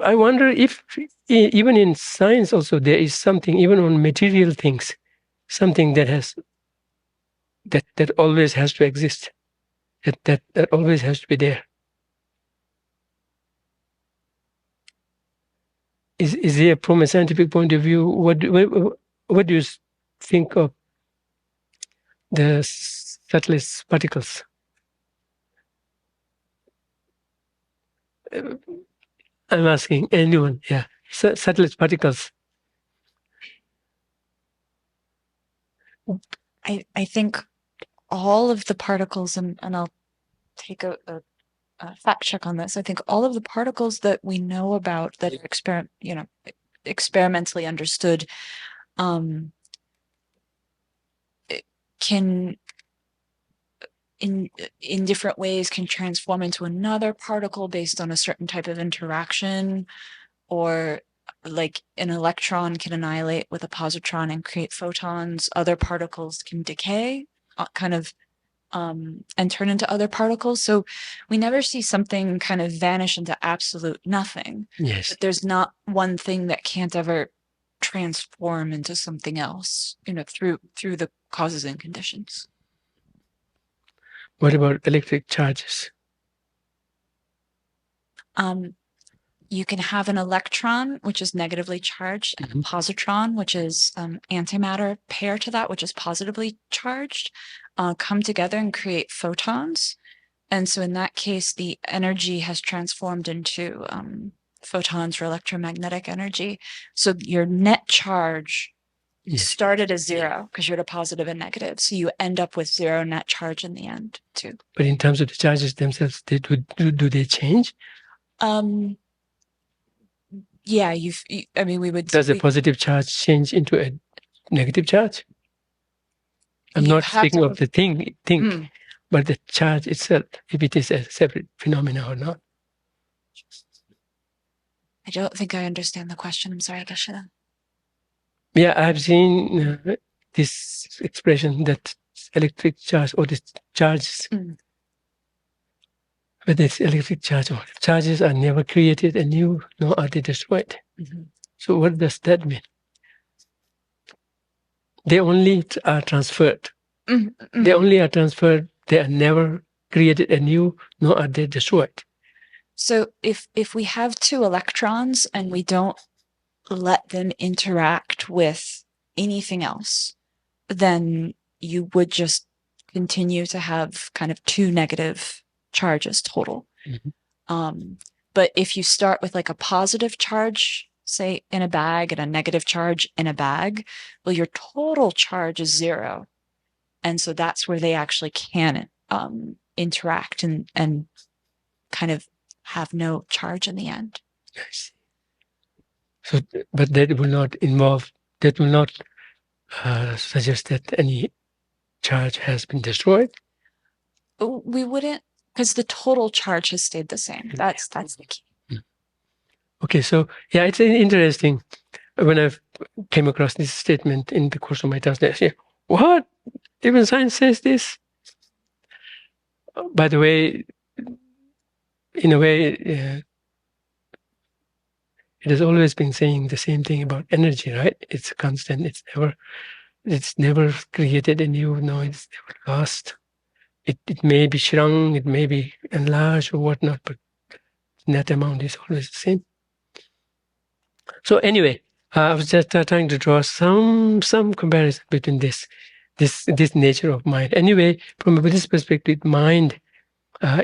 I wonder if even in science also there is something, even on material things, something that has that always has to exist, that always has to be there. Is there, from a scientific point of view, what do you think of the subtlest particles? I'm asking anyone. Yeah, subtlest particles. I think all of the particles, and I'll take a fact check on this. I think all of the particles that we know about that are experimentally understood can in different ways can transform into another particle based on a certain type of interaction, or like an electron can annihilate with a positron and create photons. Other particles can decay and turn into other particles. So we never see something kind of vanish into absolute nothing. Yes. But there's not one thing that can't ever transform into something else, through the causes and conditions. What about electric charges? You can have an electron, which is negatively charged, and a positron, which is antimatter, pair to that, which is positively charged, come together and create photons. And so in that case, the energy has transformed into photons or electromagnetic energy. So your net charge started as zero because you're at a positive and negative. So you end up with zero net charge in the end too. But in terms of the charges themselves, do they change? Yeah, I mean, we would. Does a positive charge change into a negative charge? I'm not speaking of the thing, but the charge itself, if it is a separate phenomena or not. I don't think I understand the question. I'm sorry, Geshe. Yeah, I've seen this expression that electric charge or the charges, whether it's electric charge or charges are never created anew, nor are they destroyed. So what does that mean? They only are transferred. They only are transferred. They are never created anew, nor are they destroyed. So if we have two electrons and we don't let them interact with anything else, then you would just continue to have kind of two negative charges total. But if you start with like a positive charge, say in a bag, and a negative charge in a bag, well, your total charge is zero. And so that's where they actually can interact and kind of have no charge in the end. Yes. So, but that will not suggest that any charge has been destroyed? We wouldn't, because the total charge has stayed the same. That's the key. Okay, so yeah, it's interesting. When I came across this statement in the course of my translation, what? Even science says this? By the way, in a way, it has always been saying the same thing about energy, right? It's constant. It's never created anew. No, it's never lost. It may be shrunk, it may be enlarged or whatnot, but net amount is always the same. So anyway, I was just trying to draw some comparison between this nature of mind. Anyway, from a Buddhist perspective, mind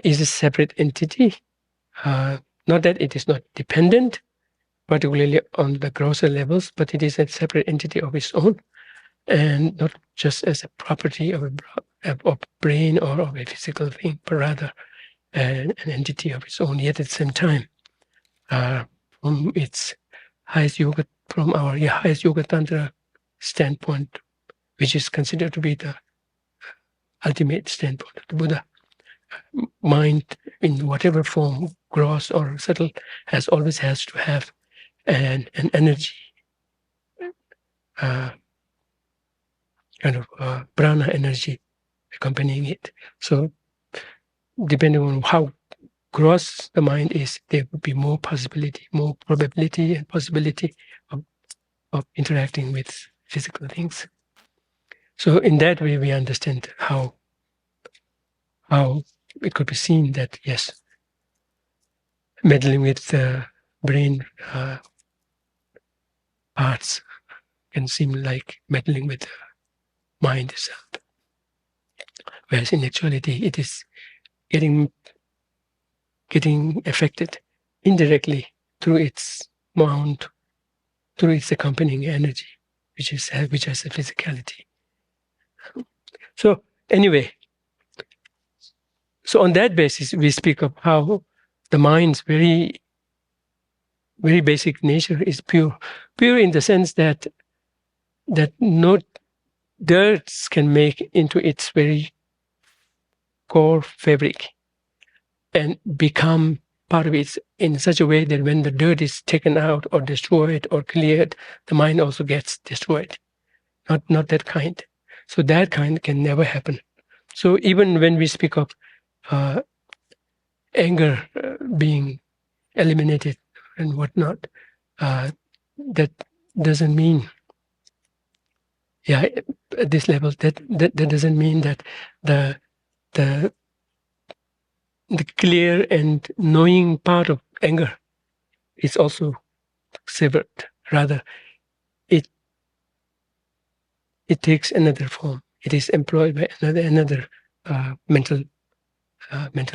is a separate entity. Not that it is not dependent, particularly on the grosser levels, but it is a separate entity of its own, and not just as a property of a brain or of a physical thing, but rather an entity of its own. Yet at the same time, from its from our highest yoga tantra standpoint, which is considered to be the ultimate standpoint of the Buddha, mind in whatever form, gross or subtle, always has to have an energy, kind of prana energy accompanying it. So depending on how gross the mind is, there would be more probability and possibility of interacting with physical things. So in that way, we understand how it could be seen that, yes, meddling with the brain parts can seem like meddling with the mind itself. Whereas in actuality, it is getting affected indirectly through its mount, through its accompanying energy, which has a physicality. So anyway, so on that basis, we speak of how the mind's very, very basic nature is pure in the sense that no dirts can make into its very core fabric and become part of it in such a way that when the dirt is taken out or destroyed or cleared, the mind also gets destroyed. Not that kind. So that kind can never happen. So even when we speak of anger being eliminated and whatnot, that doesn't mean, at this level, that doesn't mean that the the clear and knowing part of anger is also severed. Rather, it takes another form. It is employed by another mental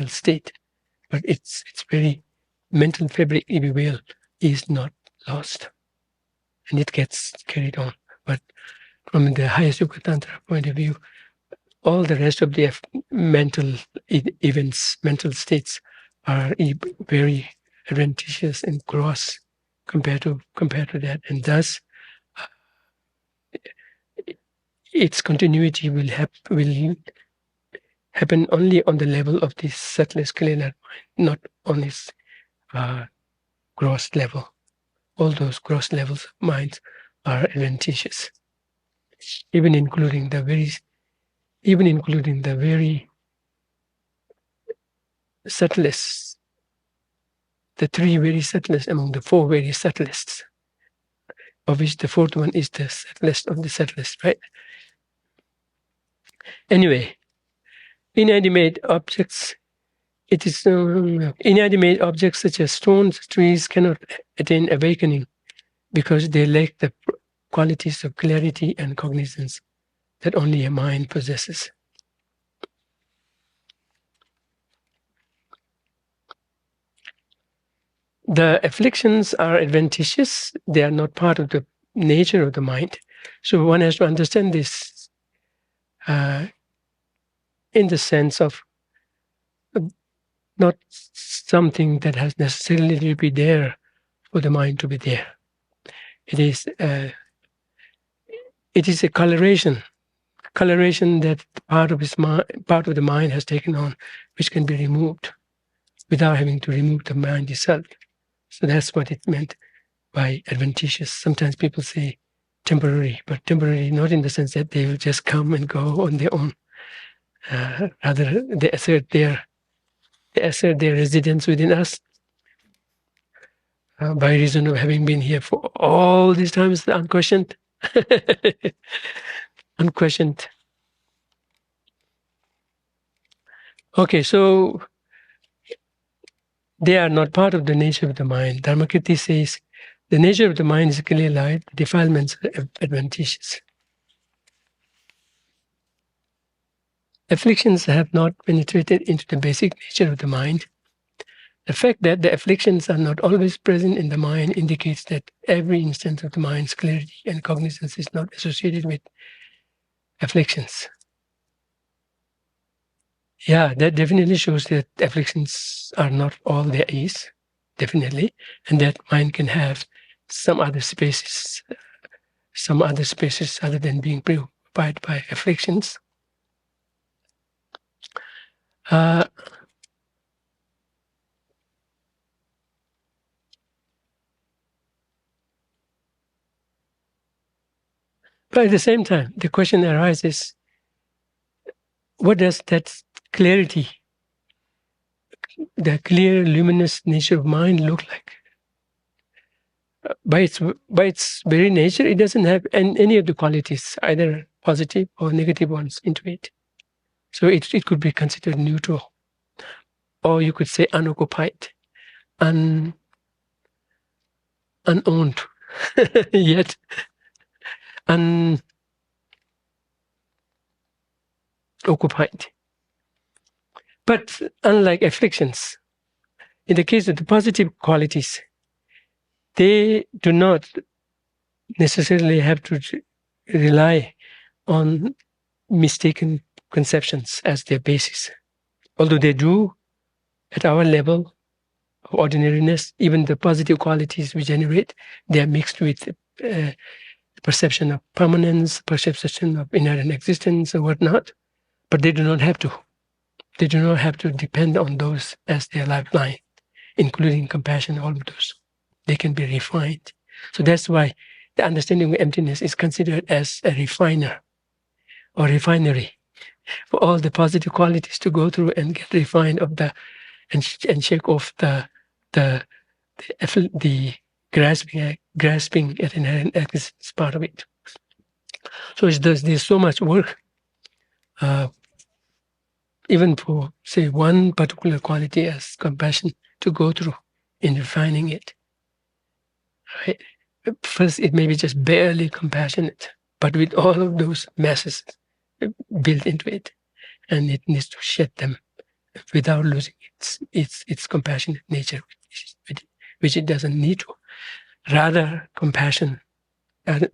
state. But its very mental fabric, if you will, is not lost, and it gets carried on. But from the highest Yoga Tantra point of view, all the rest of the mental events, mental states, are very adventitious and gross compared to that, and thus its continuity will happen only on the level of the subtlest clear mind, not on its gross level. All those gross levels of minds are adventitious, even including the very subtlest, the three very subtlest among the four very subtlest, of which the fourth one is the subtlest of the subtlest, right? Anyway, inanimate objects. It is inanimate objects such as stones, trees cannot attain awakening because they lack the qualities of clarity and cognizance that only a mind possesses. The afflictions are adventitious. They are not part of the nature of the mind. So one has to understand this in the sense of not something that has necessarily to be there for the mind to be there. It is a coloration that part of the mind has taken on, which can be removed without having to remove the mind itself. So that's what it meant by adventitious. Sometimes people say temporary, but temporary not in the sense that they will just come and go on their own. Rather, they assert their residence within us by reason of having been here for all these times, unquestioned. Unquestioned. Okay, so they are not part of the nature of the mind. Dharmakirti says, the nature of the mind is clear light, the defilements are adventitious. Afflictions have not penetrated into the basic nature of the mind. The fact that the afflictions are not always present in the mind indicates that every instance of the mind's clarity and cognizance is not associated with afflictions. Yeah, that definitely shows that afflictions are not all there is, definitely, and that mind can have some other spaces other than being preoccupied by afflictions. But at the same time, the question arises, what does that clarity, the clear, luminous nature of mind look like? By its very nature, it doesn't have any of the qualities, either positive or negative ones, into it. So it could be considered neutral, or you could say unoccupied, unowned, yet unoccupied. But unlike afflictions, in the case of the positive qualities, they do not necessarily have to rely on mistaken conceptions as their basis. Although they do, at our level of ordinariness, even the positive qualities we generate, they are mixed with perception of permanence, perception of inherent existence, or whatnot. But they do not have to. They do not have to depend on those as their lifeline, including compassion, all of those. They can be refined. So that's why the understanding of emptiness is considered as a refiner or refinery for all the positive qualities to go through and get refined of the and shake off the grasping at inherent existence part of it. So there's so much work even for, say, one particular quality as compassion to go through in refining it. Right? First, it may be just barely compassionate, but with all of those masses built into it, and it needs to shed them without losing its compassionate nature, which it doesn't need to. Rather, compassion,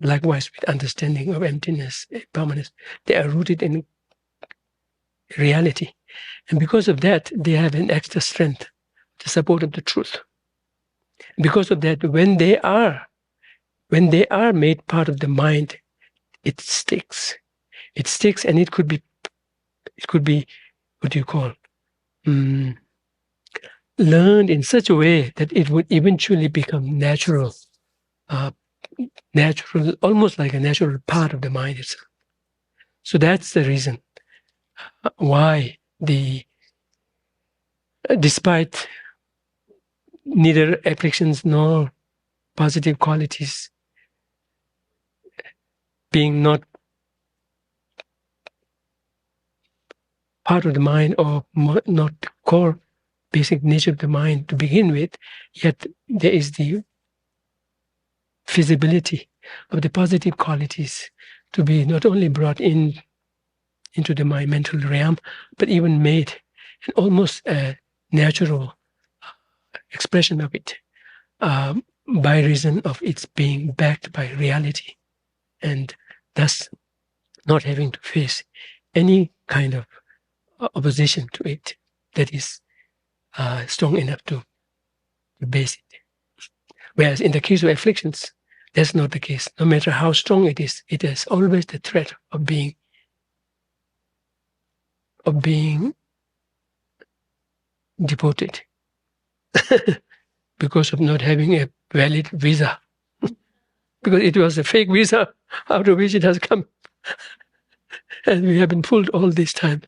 likewise with understanding of emptiness, impermanence, they are rooted in reality. And because of that, they have an extra strength, the support of the truth. Because of that, when they are made part of the mind, it sticks. It sticks, and it could be what do you call learned in such a way that it would eventually become natural, almost like a natural part of the mind itself. So that's the reason why despite neither afflictions nor positive qualities being not part of the mind or not the core basic nature of the mind to begin with, yet there is the feasibility of the positive qualities to be not only brought into the my mental realm, but even made an almost a natural expression of it by reason of its being backed by reality, and thus not having to face any kind of opposition to it that is strong enough to base it. Whereas in the case of afflictions, that's not the case. No matter how strong it has always the threat of being deported because of not having a valid visa. Because it was a fake visa out of which it has come. And we have been fooled all this time.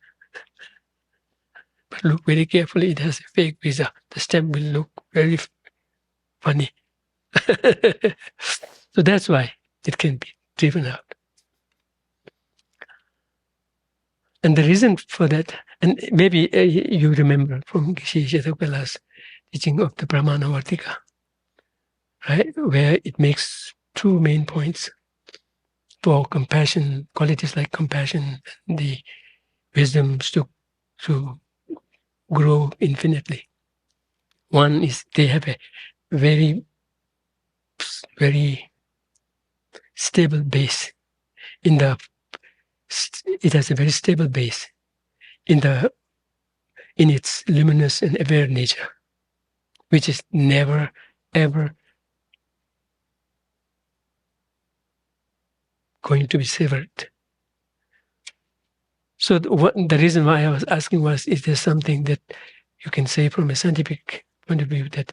But look very carefully, it has a fake visa. The stamp will look very funny. So that's why it can be driven out. And the reason for that, and maybe you remember from Sri Shetapala's teaching of the Brahmana Vartika, right, where it makes two main points for compassion, qualities like compassion, and the wisdoms to grow infinitely. One is they have a very, very stable base it has a very stable base in its luminous and aware nature, which is never ever going to be severed. So the reason why I was asking was, is there something that you can say from a scientific point of view that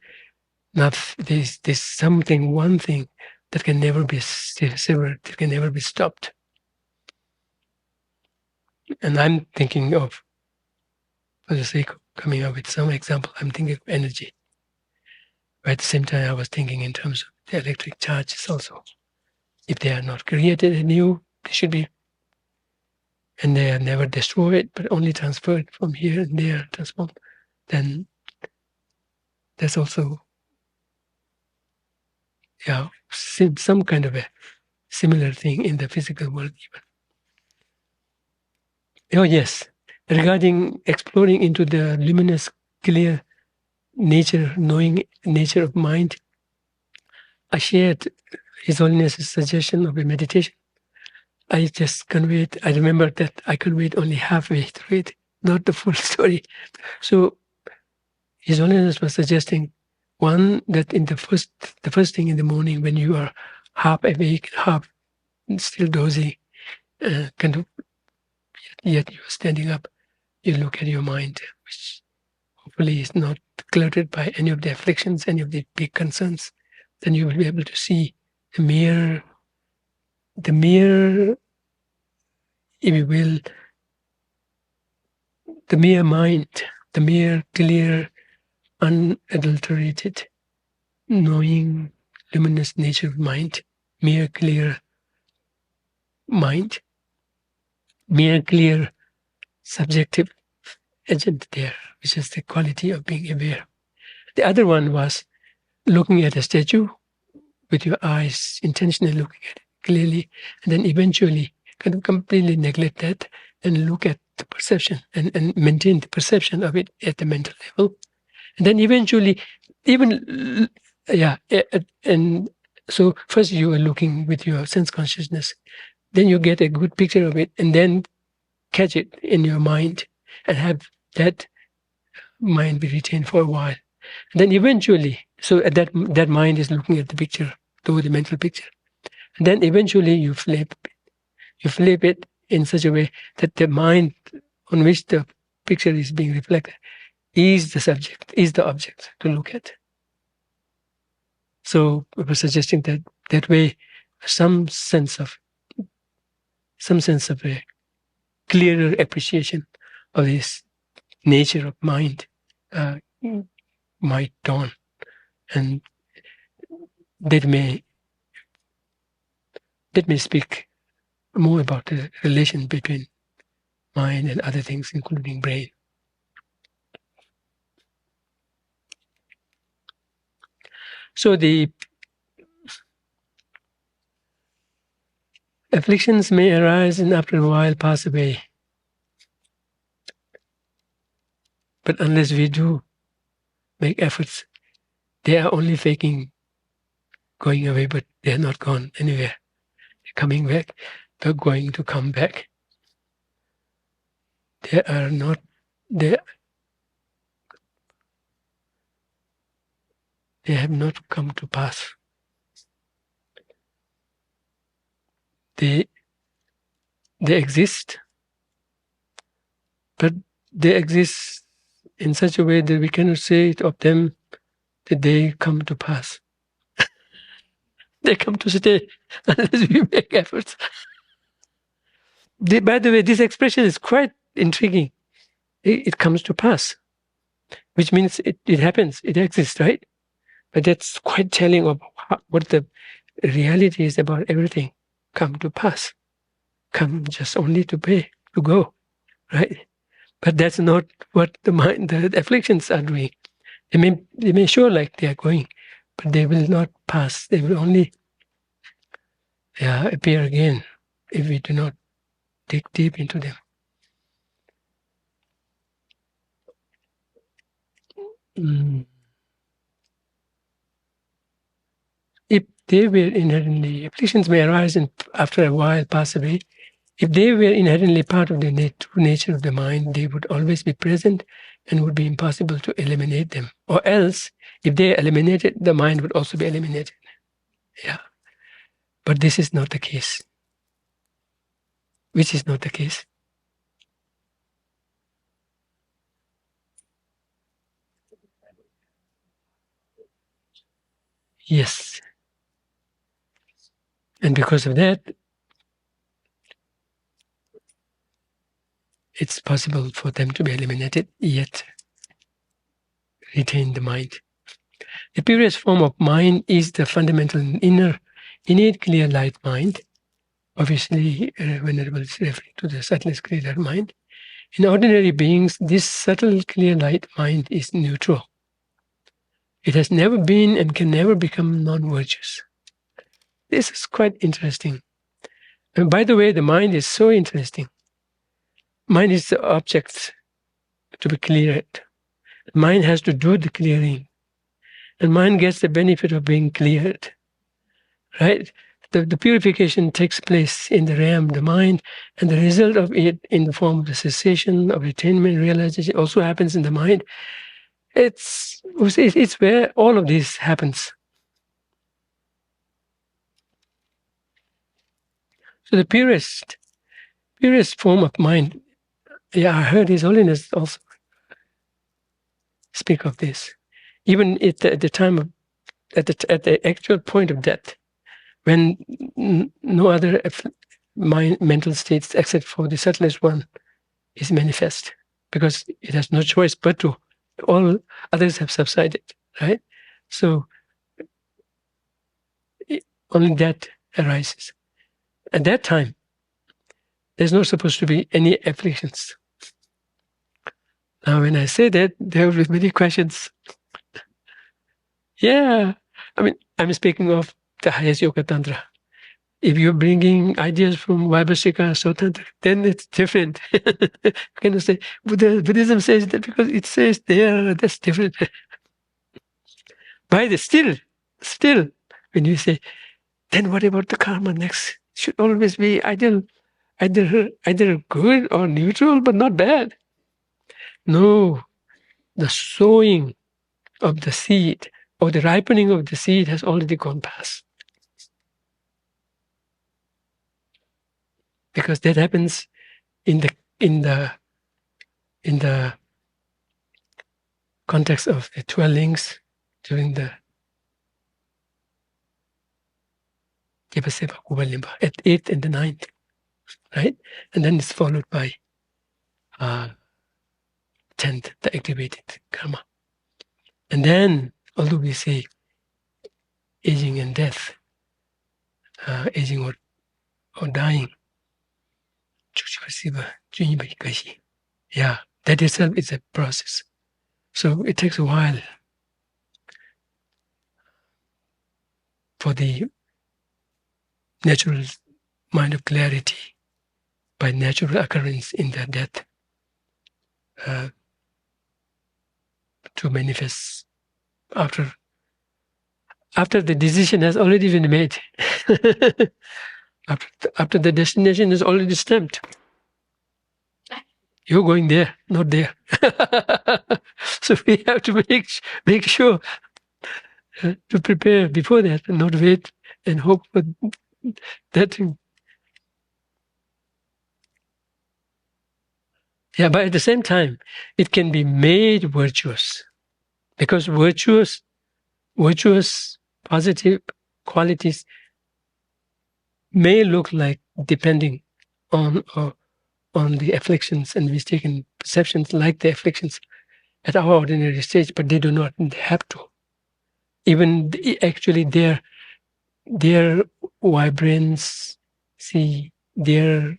there's something, one thing that can never be severed, that can never be stopped? And I'm thinking of, for the sake of coming up with some example, I'm thinking of energy. But at the same time, I was thinking in terms of the electric charges also. If they are not created anew, they should be, and they are never destroyed, but only transferred from here and there, transformed, then there's also some kind of a similar thing in the physical world even. Oh yes, regarding exploring into the luminous, clear nature, knowing nature of mind, I shared His Holiness's suggestion of a meditation. I just conveyed, I remember that I conveyed only halfway through it, not the full story. So His Holiness was suggesting, one, that in the first thing in the morning when you are half awake, half still dozing, kind of, yet you're standing up, you look at your mind, which hopefully is not cluttered by any of the afflictions, any of the big concerns. Then you will be able to see the mere, if you will, the mere mind, the mere clear, unadulterated, knowing, luminous nature of mind, mere clear mind, mere clear subjective agent there, which is the quality of being aware. The other one was looking at a statue with your eyes, intentionally looking at it clearly, and then eventually kind of completely neglect that and look at the perception and maintain the perception of it at the mental level. And then eventually, even, and so first you are looking with your sense consciousness, then you get a good picture of it, and then catch it in your mind and have that mind be retained for a while. And then eventually, so that mind is looking at the picture, through the mental picture. And then eventually you flip it in such a way that the mind on which the picture is being reflected is the subject, is the object to look at. So we were suggesting that way some sense of a clearer appreciation of this nature of mind might dawn, and that may speak more about the relation between mind and other things, including brain. So the afflictions may arise and after a while pass away. But unless we do make efforts, they are only faking going away, but they are not gone anywhere. They're coming back. They're going to come back. They are not there. They have not come to pass. They exist, but they exist in such a way that we cannot say it of them that they come to pass. They come to stay unless we make efforts. By the way, this expression is quite intriguing. It comes to pass, which means it happens, it exists, right? But that's quite telling of what the reality is about everything. Come to pass. Come just only to pay, to go, right? But that's not what the afflictions are doing. They may show like they are going, but they will not pass. They will only appear again if we do not dig deep into them. If they were inherently, afflictions may arise and after a while pass away. If they were inherently part of the true nature of the mind, they would always be present and would be impossible to eliminate them. Or else, if they are eliminated, the mind would also be eliminated. Yeah. But this is not the case. Which is not the case? Yes. And because of that, it's possible for them to be eliminated, yet retain the mind. The purest form of mind is the fundamental inner, innate clear light mind. Obviously, Venerable is referring to the subtlest clear mind. In ordinary beings, this subtle clear light mind is neutral. It has never been and can never become non-virtuous. This is quite interesting. And by the way, the mind is so interesting. Mind is the object to be cleared. Mind has to do the clearing. And mind gets the benefit of being cleared. Right? The purification takes place in the realm of the mind, and the result of it in the form of the cessation, of attainment, realization also happens in the mind. It's where all of this happens. So the purest form of mind, I heard His Holiness also speak of this. Even at the time of, at the actual point of death, when no other mental states except for the subtlest one is manifest, because it has no choice but to. All others have subsided, right? So only that arises. At that time, there's not supposed to be any afflictions. Now, when I say that, there will be many questions. Yeah, I mean, I'm speaking of the highest yoga tantra. If you're bringing ideas from Vaibhashika, Sotantra, then it's different. You cannot say Buddhism says that because it says there, that's different. But still, when you say, then what about the karma next? Should always be either good or neutral, but not bad. No, the sowing of the seed or the ripening of the seed has already gone past. Because that happens in the context of the 12 links during the Jepaseva Kubalimba at 8th and the 9th, right? And then it's followed by 10th, the activated karma. And then, although we say aging and death, aging or dying, yeah, that itself is a process. So it takes a while for the natural mind of clarity by natural occurrence in the death to manifest after the decision has already been made. after the destination is already stamped. You're going there, not there. So we have to make sure to prepare before that and not wait and hope for that thing. Yeah, but at the same time, it can be made virtuous because virtuous, positive qualities may look like depending on the afflictions and mistaken perceptions, like the afflictions at our ordinary stage, but they do not have to. Even actually, their vibrancy, their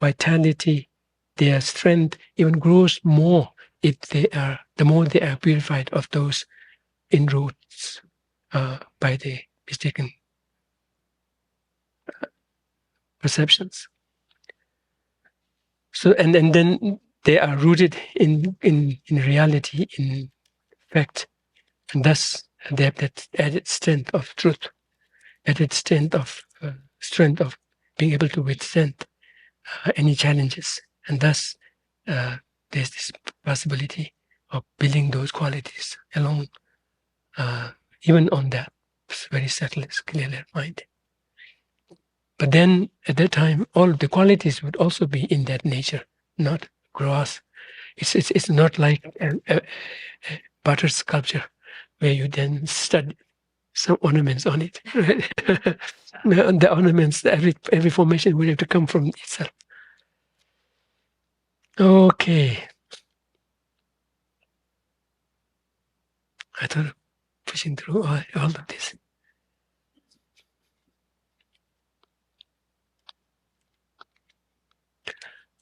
vitality, their strength even grows more if the more they are purified of those inroads by the mistaken perceptions. So and then they are rooted in reality, in fact, and thus they have that added strength of truth, added strength of being able to withstand any challenges, and thus there's this possibility of building those qualities along, even on that very subtle, clear mind. But then at that time, all the qualities would also be in that nature, not gross. It's not like a butter sculpture where you then stud some ornaments on it. Right? The ornaments, every formation would have to come from itself. Okay. I thought of pushing through all of this.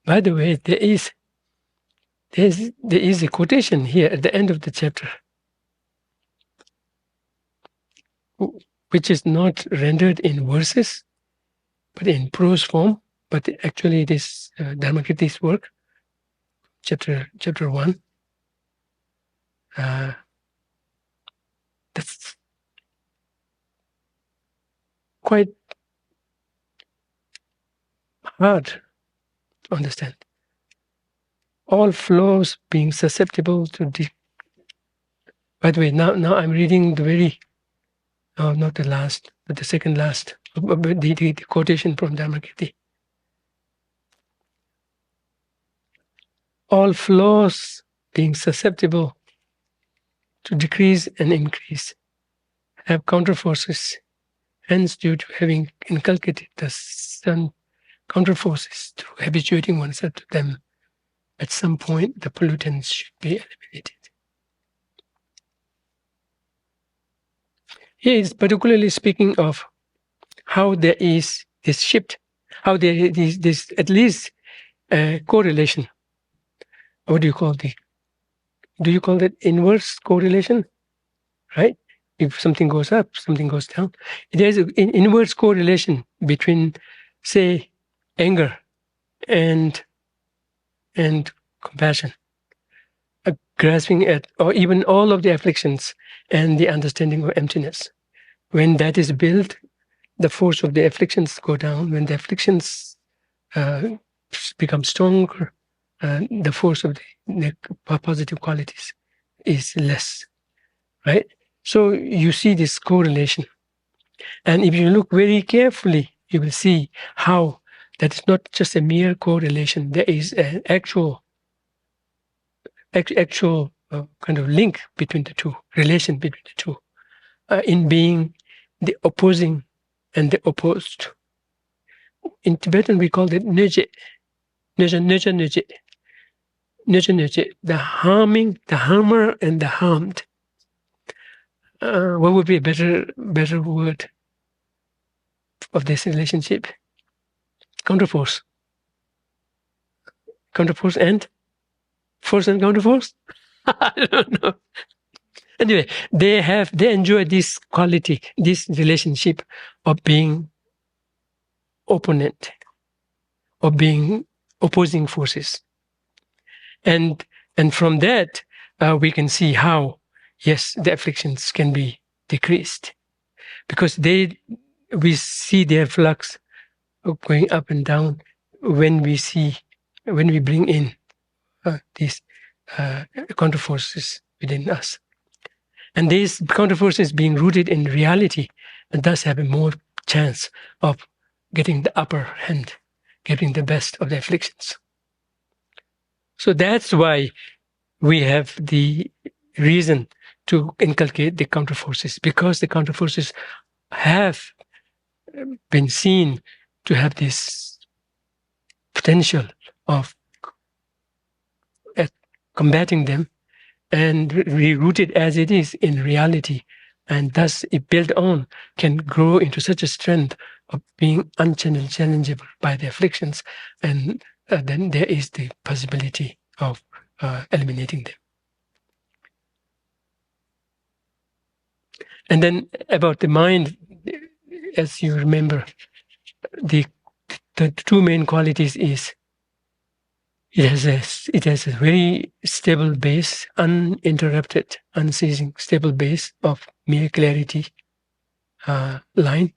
By the way, there is a quotation here at the end of the chapter, which is not rendered in verses, but in prose form. But actually, it is Dharmakirti's work, chapter 1. That's quite hard to understand. All flows being susceptible to by the way, now I'm reading the very, not the last, but the second last, the quotation from Dharmakirti. All flows being susceptible to decrease and increase have counterforces, hence due to having inculcated the counterforces through habituating oneself to them, at some point the pollutants should be eliminated. Here is particularly speaking of how there is this shift, how there is this at least correlation what do you call that inverse correlation, right? If something goes up, something goes down. There's an inverse correlation between, say, anger and compassion, grasping at, or even all of the afflictions and the understanding of emptiness. When that is built, the force of the afflictions go down. When the afflictions become stronger, the force of the positive qualities is less, right? So you see this correlation. And if you look very carefully, you will see how that is not just a mere correlation. There is an actual kind of link between the two, relation between the two, in being the opposing and the opposed. In Tibetan, we call it neje, the harming, the harmer, and the harmed. What would be a better word of this relationship? Counterforce and force and counterforce. I don't know. Anyway, they enjoy this quality, this relationship of being opponent, of being opposing forces, and from that we can see how, yes, the afflictions can be decreased, because we see their flux going up and down when we bring in these counterforces within us. And these counterforces being rooted in reality, and thus have a more chance of getting the upper hand, getting the best of the afflictions. So that's why we have the reason to inculcate the counterforces, because the counterforces have been seen to have this potential of combating them, and rooted as it is in reality, and thus it built on can grow into such a strength of being unchallengeable by the afflictions, and then there is the possibility of eliminating them. And then about the mind, as you remember, the two main qualities is it has a very stable base, uninterrupted, unceasing, stable base of mere clarity line.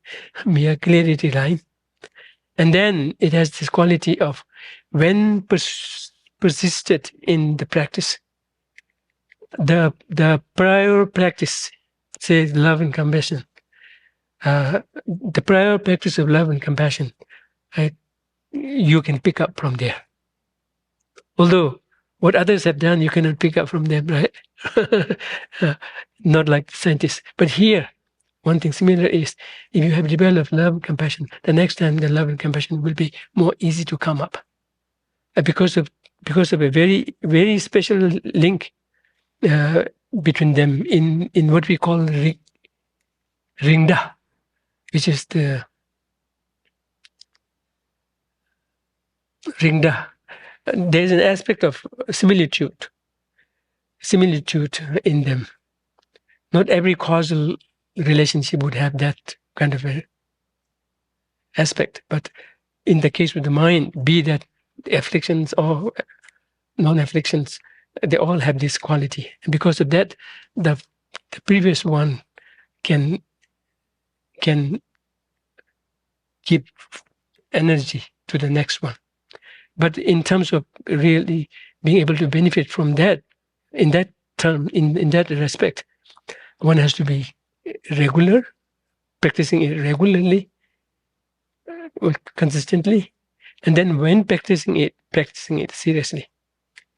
And then it has this quality of, when persisted in the practice, the prior practice, say love and compassion, the prior practice of love and compassion, you can pick up from there. Although what others have done, you cannot pick up from them, right? Not like scientists. But here, one thing similar is, if you have developed love and compassion, the next time the love and compassion will be more easy to come up, because of a very, very special link between them in what we call ringda, which is the ringda. There's an aspect of similitude in them. Not every causal relationship would have that kind of a aspect, but in the case of the mind, be that afflictions or non-afflictions, they all have this quality. And because of that, the previous one can give energy to the next one. But in terms of really being able to benefit from that, in that term, in that respect, one has to be regular, practicing it regularly, consistently, and then when practicing it seriously,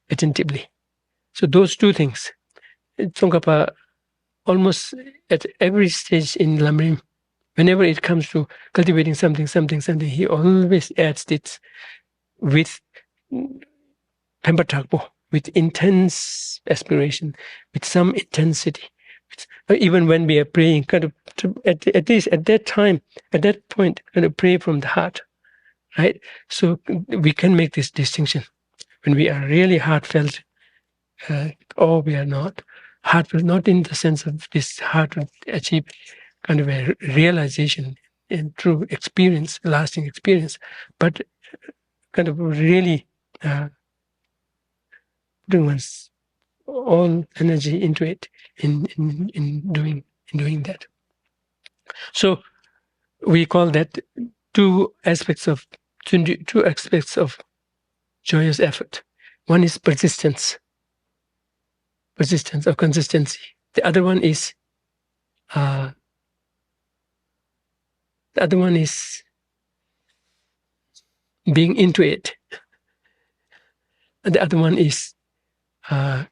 attentively. So those two things, Tsongkhapa, almost at every stage in Lamrim, whenever it comes to cultivating something, he always adds it with Pembertakpo, with intense aspiration, with some intensity. Even when we are praying, kind of at least at that time, at that point, kind of pray from the heart, right? So we can make this distinction. when we are really heartfelt, or we are not heartfelt, not in the sense of this heart to achieve kind of a realization and true experience, lasting experience, but kind of really putting one's all energy into it in doing that. So we call that two aspects of joyous effort. One is persistence or consistency. The other one is being into it. And the other one is kind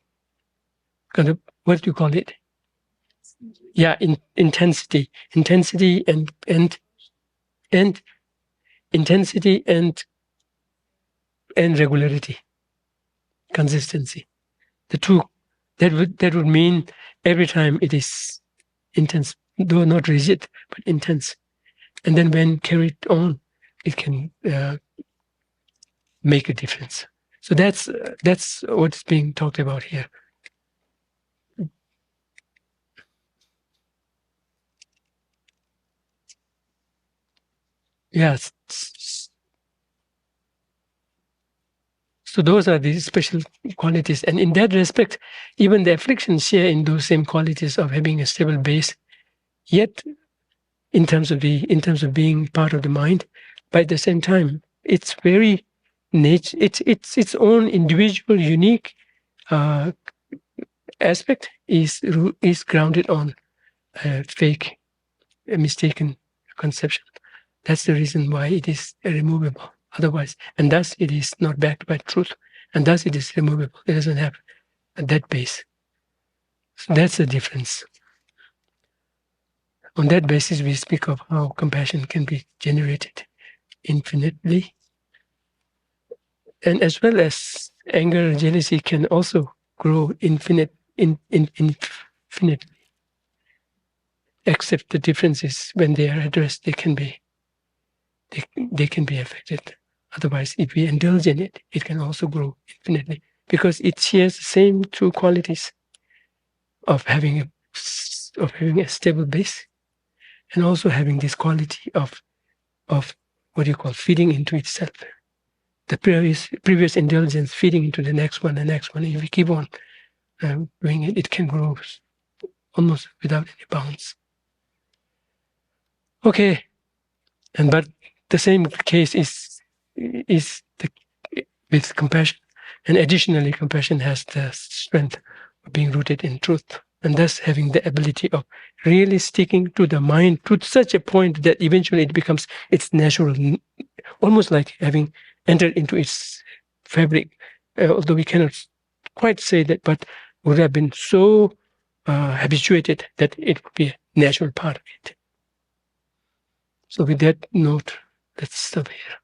of, what do you call it? Yeah, intensity and intensity and regularity, consistency. The two that would mean every time it is intense, though not rigid, but intense. And then when carried on, it can make a difference. So that's what's being talked about here. Yes. So those are the special qualities, and in that respect, even the afflictions share in those same qualities of having a stable base. Yet, in terms of being part of the mind, but at the same time, it's very nature. It's its own individual, unique aspect is grounded on a fake, a mistaken conception. That's the reason why it is removable. Otherwise, and thus it is not backed by truth, and thus it is removable. It doesn't have that base. So that's the difference. On that basis, we speak of how compassion can be generated infinitely, and as well as anger and jealousy can also grow infinitely. Except the differences, when they are addressed, they can be affected. Otherwise, if we indulge in it, it can also grow infinitely, because it shares the same two qualities of having a stable base, and also having this quality of what you call feeding into itself. The previous indulgence feeding into the next one, if we keep on doing it, it can grow almost without any bounds. Okay, but the same case is with compassion, and additionally, compassion has the strength of being rooted in truth, and thus having the ability of really sticking to the mind to such a point that eventually it becomes its natural, almost like having entered into its fabric, although we cannot quite say that, but would have been so habituated that it would be a natural part of it. So with that note, let's stop here.